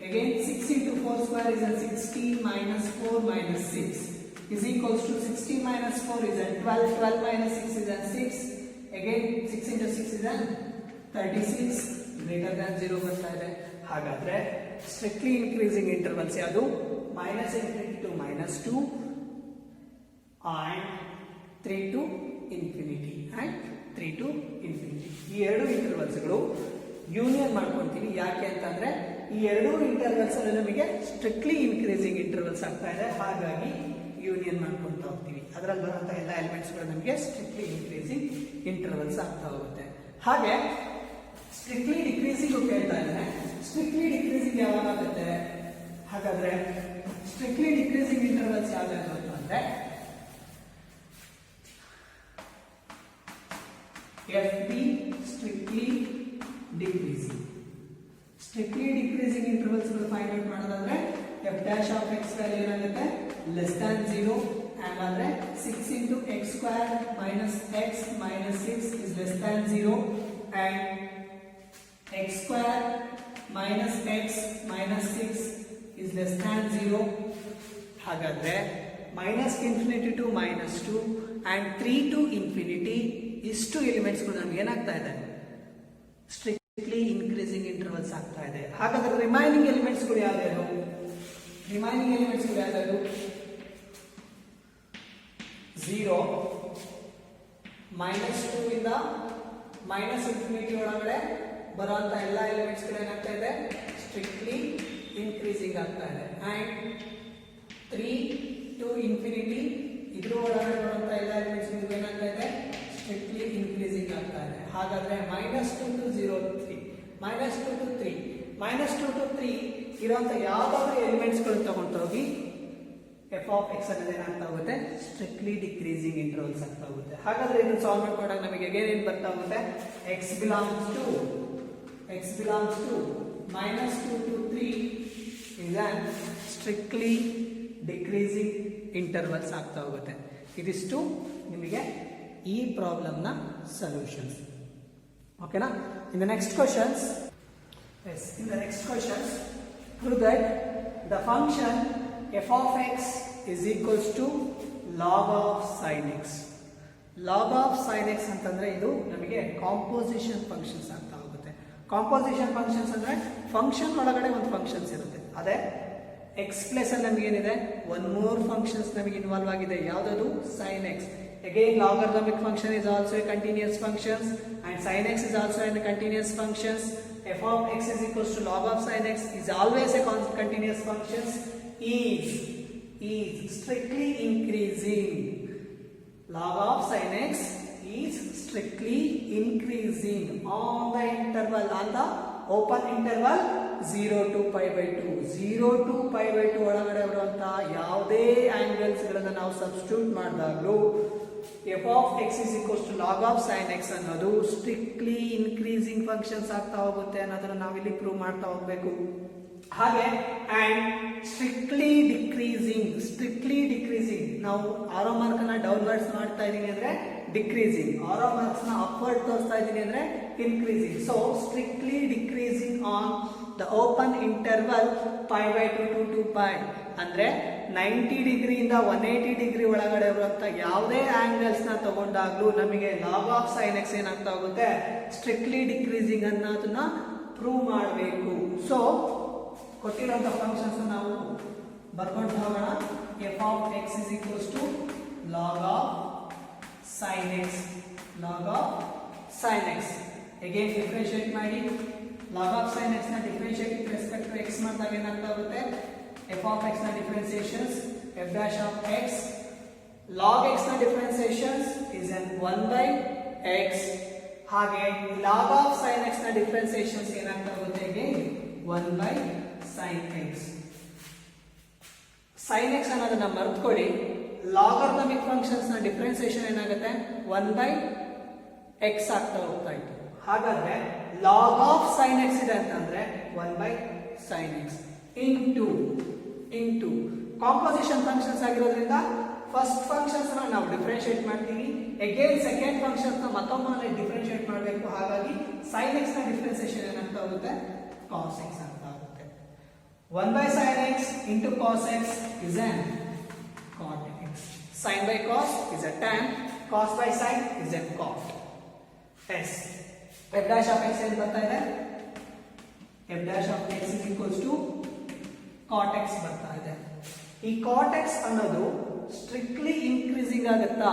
Again 6 into 4 square is a 16 minus 4 minus 6 is equals to 16 minus 4 is a 12 12 minus 6 is a 6. Again 6 into 6 is a 36 greater than 0 ಬರ್ತಾ ಇದೆ. ಹಾಗಾದ್ರೆ strictly increasing intervals ಯಾವುದು minus infinity to minus 2 and 3 to infinity and 3 to infinity. ಈ ಎರಡು ಇಂಟರ್ವಲ್ಸ್ಗಳು union ಮಾಡ್ಕೊಂತೀವಿ. ಯಾಕೆ ಅಂತಂದ್ರೆ ಈ ಎರಡು ಇಂಟರ್ವಲ್ಸ್ ಅಲ್ಲಿ ನಮಗೆ ಸ್ಟ್ರಿಕ್ಟ್ಲಿ ಇನ್ಕ್ರೀಸಿಂಗ್ ಇಂಟರ್ವಲ್ಸ್ ಆಗ್ತಾ ಇದೆ. ಹಾಗಾಗಿ ಯೂನಿಯನ್ ಮಾಡ್ಕೊಂತ ಹೋಗ್ತೀವಿ. ಅದರಲ್ಲಿ ಬರುವಂತ ಎಲ್ಲ ಎಲಿಮೆಂಟ್ಸ್ಗಳು ನಮಗೆ ಸ್ಟ್ರಿಕ್ಟ್ಲಿ ಇನ್ಕ್ರೀಸಿಂಗ್ ಇಂಟರ್ವಲ್ಸ್ ಆಗ್ತಾ ಹೋಗುತ್ತೆ. ಹಾಗೆ ಸ್ಟ್ರಿಕ್ಟ್ಲಿ ಡಿಕ್ರೀಸಿಂಗ್ ಕೇಳ್ತಾ ಇದ್ದಾರೆ. ಸ್ಟ್ರಿಕ್ಟ್ಲಿ ಡಿಕ್ರೀಸಿಂಗ್ ಯಾವಾಗ ಆಗುತ್ತೆ? ಹಾಗಾದ್ರೆ ಸ್ಟ್ರಿಕ್ಟ್ಲಿ ಡಿಕ್ರೀಸಿಂಗ್ ಇಂಟರ್ವಲ್ಸ್ ಯಾವ್ದು ಅಂತಂದ್ರೆ FD strictly decreasing. Strictly decreasing intervals find out ಮಾಡೋದಾದ್ರೆ f dash of x value ಏನಾಗುತ್ತೆ less than 0 ಹಾಗಾದ್ರೆ 6 into x square minus x minus 6 is less than 0 and x square minus x minus 6 is less than 0. ಹಾಗಾದ್ರೆ minus infinity to minus 2 and 3 to infinity ಇಷ್ಟು elements ಗಳು ನಮ್ಗೆ ಏನಾಗ್ತಾ ಇದೆ strictly increasing intervals ಆಗ್ತಾ ಇದೆ. ಹಾಗಾದ್ರೆ ರಿಮೈನಿಂಗ್ ಎಲಿಮೆಂಟ್ಸ್ ಗಳು ಯಾವ್ಯಾವು? ರಿಮೈನಿಂಗ್ ಎಲಿಮೆಂಟ್ಸ್ ಗಳು ಯಾವ್ಯಾವು? 0 ಮೈನಸ್ 2 ಇಂದ ಮೈನಸ್ ಇನ್ಫಿನಿಟಿ ಒಳಗಡೆ ಬರುವಂತ ಎಲ್ಲ ಎಲಿಮೆಂಟ್ಸ್ ಗಳು ಏನಾಗ್ತಾ ಇದೆ ಸ್ಟ್ರಿಕ್ಟ್ಲಿ ಇನ್ಕ್ರೀಸಿಂಗ್ ಆಗ್ತಾ ಇದೆ. ಅಂಡ್ 3 to infinity ಇದ್ರ ಒಳಗಡೆ ಬರುವಂತ ಎಲ್ಲ ಎಲಿಮೆಂಟ್ಸ್ ಏನಾಗ್ತಾ ಇದೆ ಸ್ಟ್ರಿಕ್ಟ್ಲಿ ಇನ್ಕ್ರೀಸಿಂಗ್ ಆಗ್ತಾ ಇದೆ. ಹಾಗಾದ್ರೆ minus 2 to 0 3 minus 2 to 3 minus 2 to 3 ಇರುವಂತ ಯಾವ್ದಾದ್ರು ಎಲಿಮೆಂಟ್ಸ್ ಗಳು ತಗೊಂಡು ಹೋಗಿ f of x ಅನ್ನೋದು ಏನಾಗ್ತಾ ಹೋಗುತ್ತೆ ಸ್ಟ್ರಿಕ್ಟ್ಲಿ ಡಿಕ್ರೀಸಿಂಗ್ ಇಂಟರ್ವಲ್ಸ್ ಆಗ್ತಾ ಹೋಗುತ್ತೆ. ಹಾಗಾದ್ರೆ ಇದನ್ನು ಸಾಲ್ವ್ ಮಾಡ್ಕೊಂಡಾಗ ನಮಗೆ ಏನೇನು ಬರ್ತಾ ಹೋಗುತ್ತೆ x belongs to minus 2 to 3 is an strictly decreasing intervals ಆಗ್ತಾ ಹೋಗುತ್ತೆ. ಇದಿಷ್ಟು ನಿಮಗೆ ಈ ಪ್ರಾಬ್ಲಮ್ ನ ಸೊಲ್ಯೂಷನ್ಸ್. ಓಕೆನಾ? ಇನ್ the next questions prove that the function f of x is equals to log of sin x. log of sin x ಅಂತಂದ್ರೆ ಇದು ನಮಗೆ ಕಾಂಪೋಸಿಷನ್ ಫಂಕ್ಷನ್ಸ್ ಆಗ್ತಾ ಹೋಗುತ್ತೆ. ಕಾಂಪೋಸಿಷನ್ ಫಂಕ್ಷನ್ಸ್ ಅಂದ್ರೆ ಫಂಕ್ಷನ್ ಒಳಗಡೆ ಒಂದು ಫಂಕ್ಷನ್ಸ್ ಇರುತ್ತೆ. ಅದೇ ಎಕ್ಸ್ ಪ್ಲಸ್ ಅಲ್ಲಿ ನಮಗೆ ಏನಿದೆ ಒನ್ ಮೋರ್ ಫಂಕ್ಷನ್ಸ್ ನಮಗೆ ಇನ್ವಾಲ್ವ್ ಆಗಿದೆ. ಯಾವ್ದದು sin x. Again logarithmic function is also a continuous function and sin x is also a continuous function. f of x is equals to log of sin x is always a continuous function. Is strictly increasing. Log of sin x is strictly increasing on the interval, on the open interval 0 to pi by 2. 0 to pi by 2 ಒಳಗಡೆ ಬರುವಂತ ಯಾವುದೇ angles ಗಳನ್ನ ನಾವು substitute ಮಾಡಿದಾಗಲೂ f of X is equals to log of sine x ಅನ್ನೋದು strictly increasing functions ಆಗ್ತಾ ಹೋಗುತ್ತೆ ಅನ್ನೋದನ್ನ ನಾವಿಲ್ಲಿ ಪ್ರೂವ್ ಮಾಡ್ತಾ ಹೋಗ್ಬೇಕು. ಹಾಗೆ ಅಂಡ್ ಸ್ಟ್ರಿಕ್ಟ್ಲಿ ಡಿಕ್ರೀಸಿಂಗ್ ನಾವು ಆರೋ ಮಾರ್ಕ್ ನ ಡೌನ್ವರ್ಡ್ಸ್ ಮಾಡ್ತಾ ಇದೀನಿ ಅಂದ್ರೆ ಡಿಕ್ರೀಸಿಂಗ್, ಆರೋ ಮಾರ್ಕ್ಸ್ ನ ಅಪ್ವರ್ಡ್ ತೋರಿಸ್ತಾ ಇದೀನಿ ಅಂದ್ರೆ increasing. So strictly decreasing on the open interval π/2 to 2π ಅಂದ್ರೆ 90 ಡಿಗ್ರಿಯಿಂದ 180 ಡಿಗ್ರಿ ಒಳಗಡೆ ಬರುವಂತ ಯಾವುದೇ ಆಂಗಲ್ಸ್ ನ ತಗೊಂಡಾಗ್ಲೂ ನಮಗೆ ಲಾಗ್ ಆಫ್ ಸೈನ್ ಎಕ್ಸ್ ಏನಾಗ್ತಾ ಹೋಗುತ್ತೆ, ಸ್ಟ್ರಿಕ್ಟ್ಲಿ ಡಿಕ್ರೀಸಿಂಗ್ ಅನ್ನೋದನ್ನ ಪ್ರೂವ್ ಮಾಡಬೇಕು. ಸೊ ಕೊಟ್ಟಿರುವಂತ ಫಂಕ್ಷನ್ಸ್ ನಾವು ಬರ್ಕೊಂಡು ಹೋಗೋಣ. F of X is equals to log of sine x, log of sine x again differentiate ಮಾಡಿ. ಲಾಗ್ ಆಫ್ ಸೈನ್ ಎಕ್ಸ್ ನ differentiate with respect to x ಮಾಡಿದಾಗ ಏನಾಗ್ತಾ ಹೋಗುತ್ತೆ, ಎಫ್ ಆಫ್ ಎಕ್ಸ್ ನ differentiations f dash of x, log x ನ differentiations is an 1/x. ಹಾಗೆ log of sine x ನ ಡಿಫ್ರೆನ್ಸಿಯೇಷನ್ಸ್ ಏನಾಗ್ತಾ ಹೋಗುತ್ತೆ, again 1/sin x. sin x ಅನ್ನೋದನ್ನ ಮರೆತುಕೊಳ್ಳಿ, ಲಾಗರ್ಥಮಿಕ್ ಫಂಕ್ಷನ್ಸ್ ನ ಡಿಫರೆನ್ಸಿಯೇಷನ್ ಏನಾಗುತ್ತೆ 1/x ಆಗ್ತಾ ಹೋಗ್ತಾ ಇತ್ತು. ಹಾಗಾದ್ರೆ ಲಾಗ್ ಆಫ್ sin x ಇದೆ ಅಂತಂದ್ರೆ 1/sin x into composition functions ಆಗಿರೋದ್ರಿಂದ ಫಸ್ಟ್ ಫಂಕ್ಷನ್ಸ್ ನಾವು ಡಿಫರೆನ್ಶಿಯೇಟ್ ಮಾಡ್ತೀವಿ, ಅಗೇನ್ ಸೆಕೆಂಡ್ ಫಂಕ್ಷನ್ಸ್ ನ ಮತ್ತೊಮ್ಮೆ ಡಿಫರೆನ್ಶಿಯೇಟ್ ಮಾಡಬೇಕು. ಹಾಗಾಗಿ sin x ನ ಡಿಫರೆನ್ಸಿಯೇಷನ್ ಏನಾಗ್ತಾ ಹೋಗುತ್ತೆ, cos x ಆಗ್ತಾ ಹೋಗುತ್ತೆ. 1/sin x into cos x is an cot x. Sin by cos is a tan, cos by sin is a cot. S. F dash of x ಏನು ಬರ್ತಾ ಇದೆ, f dash of x is equals to cot x ಬರ್ತಾ ಇದೆ. ಈ cot x ಅನ್ನೋದು strictly increasing ಆಗುತ್ತಾ,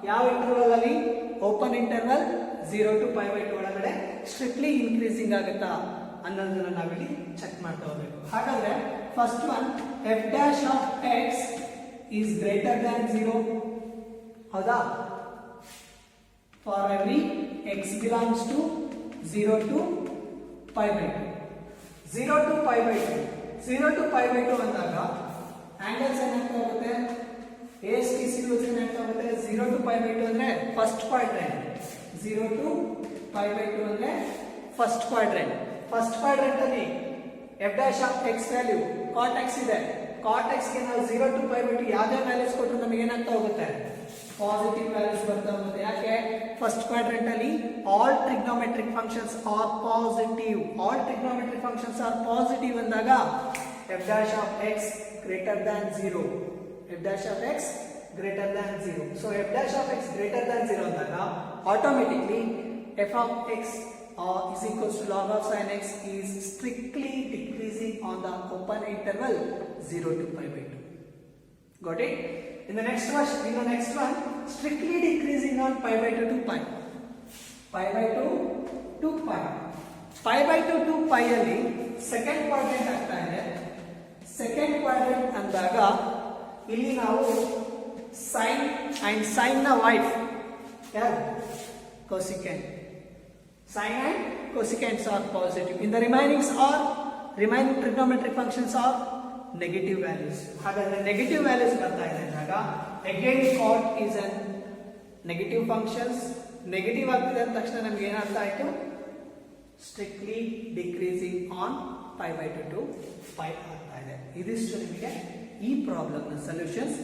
ಯಾವ interval ಅಲ್ಲಿ, ಓಪನ್ ಇಂಟರ್ವಲ್ 0 to π/2 ಒಳಗಡೆ ಸ್ಟ್ರಿಕ್ಟ್ಲಿ ಇನ್ಕ್ರೀಸಿಂಗ್ ಆಗುತ್ತಾ ಅನ್ನೋದನ್ನ ನಾವಿಲ್ಲಿ ಚೆಕ್ ಮಾಡ್ತಾ ಹೋಗ್ಬೇಕು. ಹಾಗಾದ್ರೆ first one F dash of X is greater than 0, ಹೌದಾ? For every X belongs to 0 to π/2, 0 to π/2, 0 to π/2 ಅಂದಾಗ ಆಂಗಲ್ಸ್ ಏನಾಗ್ತಾ ಹೋಗುತ್ತೆ, ASTC ರೂಲ್ಸ್ ಏನಾಗ್ತಾ ಹೋಗುತ್ತೆ, 0 to π/2 ಅಂದ್ರೆ ಫಸ್ಟ್ ಕ್ವಾಡ್ರೆಂಟ್, 0 to π/2 ಅಂದ್ರೆ ಫಸ್ಟ್ ಕ್ವಾಡ್ರೆಂಟ್. ಫಸ್ಟ್ ಕ್ವಾಡ್ರೆಂಟ್ ಅಲ್ಲಿ F dash of X value cot X ಇದೆ, ಕಾಟ್ ಎಕ್ಸ್ ಗೆ ನಾವು 0 to π/2 ಯಾವುದೇ ವ್ಯಾಲ್ಯೂಸ್ ಕೊಟ್ಟರು ನಮಗೆ ಏನಾಗ್ತಾ ಹೋಗುತ್ತೆ, ಪಾಸಿಟಿವ್ ವ್ಯಾಲ್ಯೂಸ್ ಬರ್ತಾ ಹೋಗುತ್ತೆ. ಯಾಕೆ, ಫಸ್ಟ್ ಕ್ವಾಡ್ರೆಂಟ್ ಅಲ್ಲಿ all trigonometric functions are positive, all trigonometric functions are positive ಅಂದಾಗ f dash of x greater than 0, f dash of x greater than 0. So f dash of x greater than 0 ಅಂದಾಗ automatically f of x is equals to log of sin x is strictly decreasing on the open interval 0 to π/2. Got it? In the next one, strictly decreasing on π/2 to π. π/2 to π. π/2 to π ಅಲ್ಲಿ second quadrant ಆಗ್ತಾ ಇದೆ. Second quadrant ಅಂದಾಗ ಇಲ್ಲಿ ನಾವು sin and sin ನ wife ಯಾರು, cosecant. Sin and cosecants are positive. In the remaining trigonometric functions are negative values. ಹಾಗಾದ್ರೆ negative values ಬರ್ತಾ ಇದೆ ಅಂದಾಗ again cot is an negative functions. Negative ಆಗ್ತಿದೆ ಅಂದ ತಕ್ಷಣ ನಮ್ಗೆ ಏನರ್ಥ ಆಯ್ತು, ಸ್ಟ್ರಿಕ್ಟ್ಲಿ ಡಿಕ್ರೀಸಿಂಗ್ ಆನ್ π/2 to π ಆಗ್ತಾ ಇದೆ. ಇದಿಷ್ಟು ನಿಮಗೆ ಈ ಪ್ರಾಬ್ಲಮ್ ನ ಸೊಲ್ಯೂಷನ್ಸ್.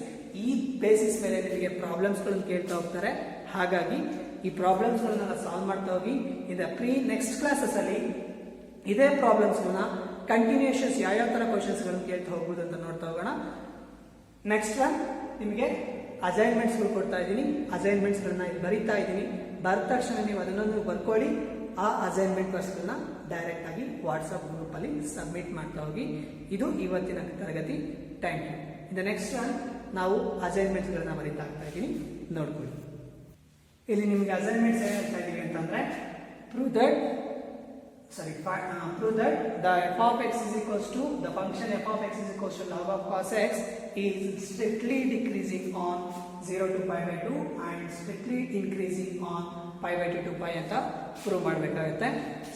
ಈ ಬೇಸಿಸ್ ಮೇಲೆ ನಿಮಗೆ ಪ್ರಾಬ್ಲಮ್ಸ್ ಗಳನ್ನು ಕೇಳ್ತಾ ಹೋಗ್ತಾರೆ. ಹಾಗಾಗಿ ಈ ಪ್ರಾಬ್ಲಮ್ಸ್ ಗಳನ್ನ ಸಾಲ್ವ್ ಮಾಡ್ತಾ ಹೋಗಿ. ನೆಕ್ಸ್ಟ್ ಕ್ಲಾಸಸ್ ಅಲ್ಲಿ ಇದೇ ಪ್ರಾಬ್ಲಮ್ಸ್ ಗಳನ್ನ ಕಂಟಿನ್ಯೂಷನ್ಸ್ ಯಾವ ತರ ಕ್ವಶನ್ಸ್ ಗಳನ್ನು ಕೇಳ್ತಾ ಹೋಗ್ಬೋದು ಅಂತ ನೋಡ್ತಾ ಹೋಗೋಣ. ನೆಕ್ಸ್ಟ್ ಒನ್ ನಿಮಗೆ ಅಸೈನ್ಮೆಂಟ್ಸ್ ಗಳು ಕೊಡ್ತಾ ಇದ್ದೀನಿ. ಅಸೈನ್ಮೆಂಟ್ಸ್ ಗಳನ್ನ ಇಲ್ಲಿ ಬರೀತಾ ಇದ್ದೀನಿ. ಬರೆದ ತಕ್ಷಣ ನೀವು ಅದನ್ನೊಂದು ಬರ್ಕೊಳ್ಳಿ. ಆ ಅಸೈನ್ಮೆಂಟ್ ಗಳನ್ನ ಡೈರೆಕ್ಟ್ ಆಗಿ ವಾಟ್ಸ್ಆಪ್ ಗ್ರೂಪ್ ಅಲ್ಲಿ ಸಬ್ಮಿಟ್ ಮಾಡ್ತಾ ಹೋಗಿ. ಇದು ಇವತ್ತಿನ ತರಗತಿ. Thank you. In the next one ನಾವು ಅಸೈನ್ಮೆಂಟ್ಸ್ ಗಳನ್ನ ಬರೀತಾ ಆಗ್ತಾ ಇದ್ದೀನಿ, ನೋಡ್ಕೊಳ್ಳಿ. ಇಲ್ಲಿ ನಿಮಗೆ ಅಸೈನ್ಮೆಂಟ್ಸ್ ಏನು ಹೇಳ್ತಾ ಇದೀವಿ ಅಂತಂದ್ರೆ, prove that the f of x is equals to the function f of x is equals to log of cos x is strictly decreasing on 0 to π/2 and strictly increasing on π/2 to π ಅಂತ prove ಮಾಡಬೇಕಾಗುತ್ತೆ.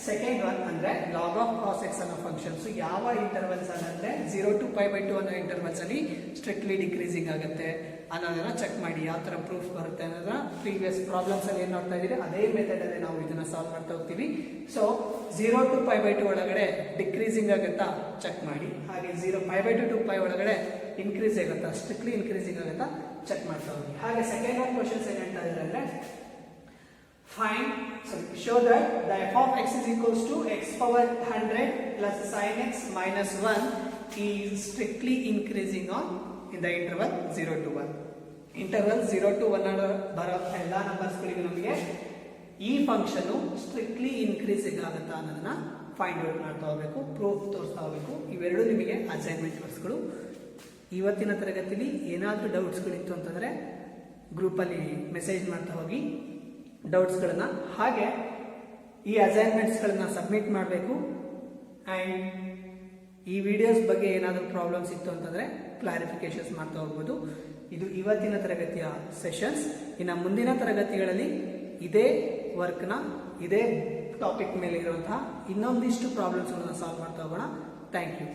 Second one ಅಂದ್ರೆ log of cos x ಅನ್ನೋ functions ಯಾವ intervals ಅಂದ್ರೆ 0 to π/2 ಅನ್ನೋ intervals ಅಲ್ಲಿ strictly decreasing ಆಗುತ್ತೆ ಅನ್ನೋದನ್ನ ಚೆಕ್ ಮಾಡಿ. ಯಾವ ತರ ಪ್ರೂಫ್ ಬರುತ್ತೆ ಅನ್ನೋದನ್ನ ಪ್ರೀವಿಯಸ್ ಪ್ರಾಬ್ಲಮ್ಸ್ ಅಲ್ಲಿ ಏನ್ ನೋಡ್ತಾ ಇದೀರಿ ಅದೇ ಮೆಥಡ್ ಅಲ್ಲಿ ನಾವು ಇದನ್ನ ಸಾಲ್ವ್ ಮಾಡ್ತಾ ಹೋಗ್ತೀವಿ. ಸೊ 0 to π/2 ಒಳಗಡೆ ಡಿಕ್ರೀಸಿಂಗ್ ಆಗುತ್ತಾ ಚೆಕ್ ಮಾಡಿ, ಹಾಗೆ π/2 to π ಒಳಗಡೆ ಇನ್ಕ್ರೀಸ್ ಆಗುತ್ತಾ ಸ್ಟ್ರಿಕ್ಟ್ಲಿ ಇನ್ಕ್ರೀಸಿಂಗ್ ಆಗುತ್ತಾ ಚೆಕ್ ಮಾಡ್ತಾ ಹೋಗಿ. ಹಾಗೆ ಸೆಕೆಂಡ್ ಒನ್ ಕ್ವಶನ್ಸ್ ಏನ್ ಹೇಳ್ತಾ ಇದ್ದಾರೆ ಅಂದ್ರೆ show that the f of x is equals to x power 100 plus sin x minus 1 is strictly increasing on in the interval 0 to 1. Interval 0 to 1 ಬರೋ ಎಲ್ಲ ನಂಬರ್ಸ್ಗಳಿಗೂ ನಮಗೆ ಈ ಫಂಕ್ಷನ್ ಸ್ಟ್ರಿಕ್ಟ್ಲಿ ಇನ್ಕ್ರೀಸಿಂಗ್ ಆಗುತ್ತಾ ಅನ್ನೋದನ್ನ ಫೈಂಡ್ ಔಟ್ ಮಾಡ್ತಾ ಹೋಗ್ಬೇಕು, ಪ್ರೂಫ್ ತೋರಿಸ್ತಾ ಹೋಗ್ಬೇಕು. ಇವೆರಡು ನಿಮಗೆ ಅಸೈನ್ಮೆಂಟ್ ವರ್ಕ್ಸ್ಗಳು. ಇವತ್ತಿನ ತರಗತಿಲಿ ಏನಾದರೂ ಡೌಟ್ಸ್ಗಳಿತ್ತು ಅಂತಂದರೆ ಗ್ರೂಪಲ್ಲಿ ಮೆಸೇಜ್ ಮಾಡ್ತಾ ಹೋಗಿ ಡೌಟ್ಸ್ಗಳನ್ನು. ಹಾಗೆ ಈ ಅಸೈನ್ಮೆಂಟ್ಸ್ಗಳನ್ನು ಸಬ್ಮಿಟ್ ಮಾಡಬೇಕು. ಆ್ಯಂಡ್ ಈ ವಿಡಿಯೋಸ್ ಬಗ್ಗೆ ಏನಾದರೂ ಪ್ರಾಬ್ಲಮ್ಸ್ ಇತ್ತು ಅಂತಂದರೆ ಕ್ಲಾರಿಫಿಕೇಶನ್ಸ್ ಮಾಡ್ತಾ ಹೋಗ್ಬೋದು. ಇದು ಇವತ್ತಿನ ತರಗತಿಯ ಸೆಷನ್ಸ್. ಇನ್ನು ಮುಂದಿನ ತರಗತಿಗಳಲ್ಲಿ ಇದೇ ವರ್ಕ್ನ ಇದೇ ಟಾಪಿಕ್ ಮೇಲೆ ಇರುವಂತಹ ಇನ್ನೊಂದಿಷ್ಟು ಪ್ರಾಬ್ಲಮ್ಸ್ಗಳನ್ನು ಸಾಲ್ವ್ ಮಾಡ್ತಾ ಹೋಗೋಣ. Thank you.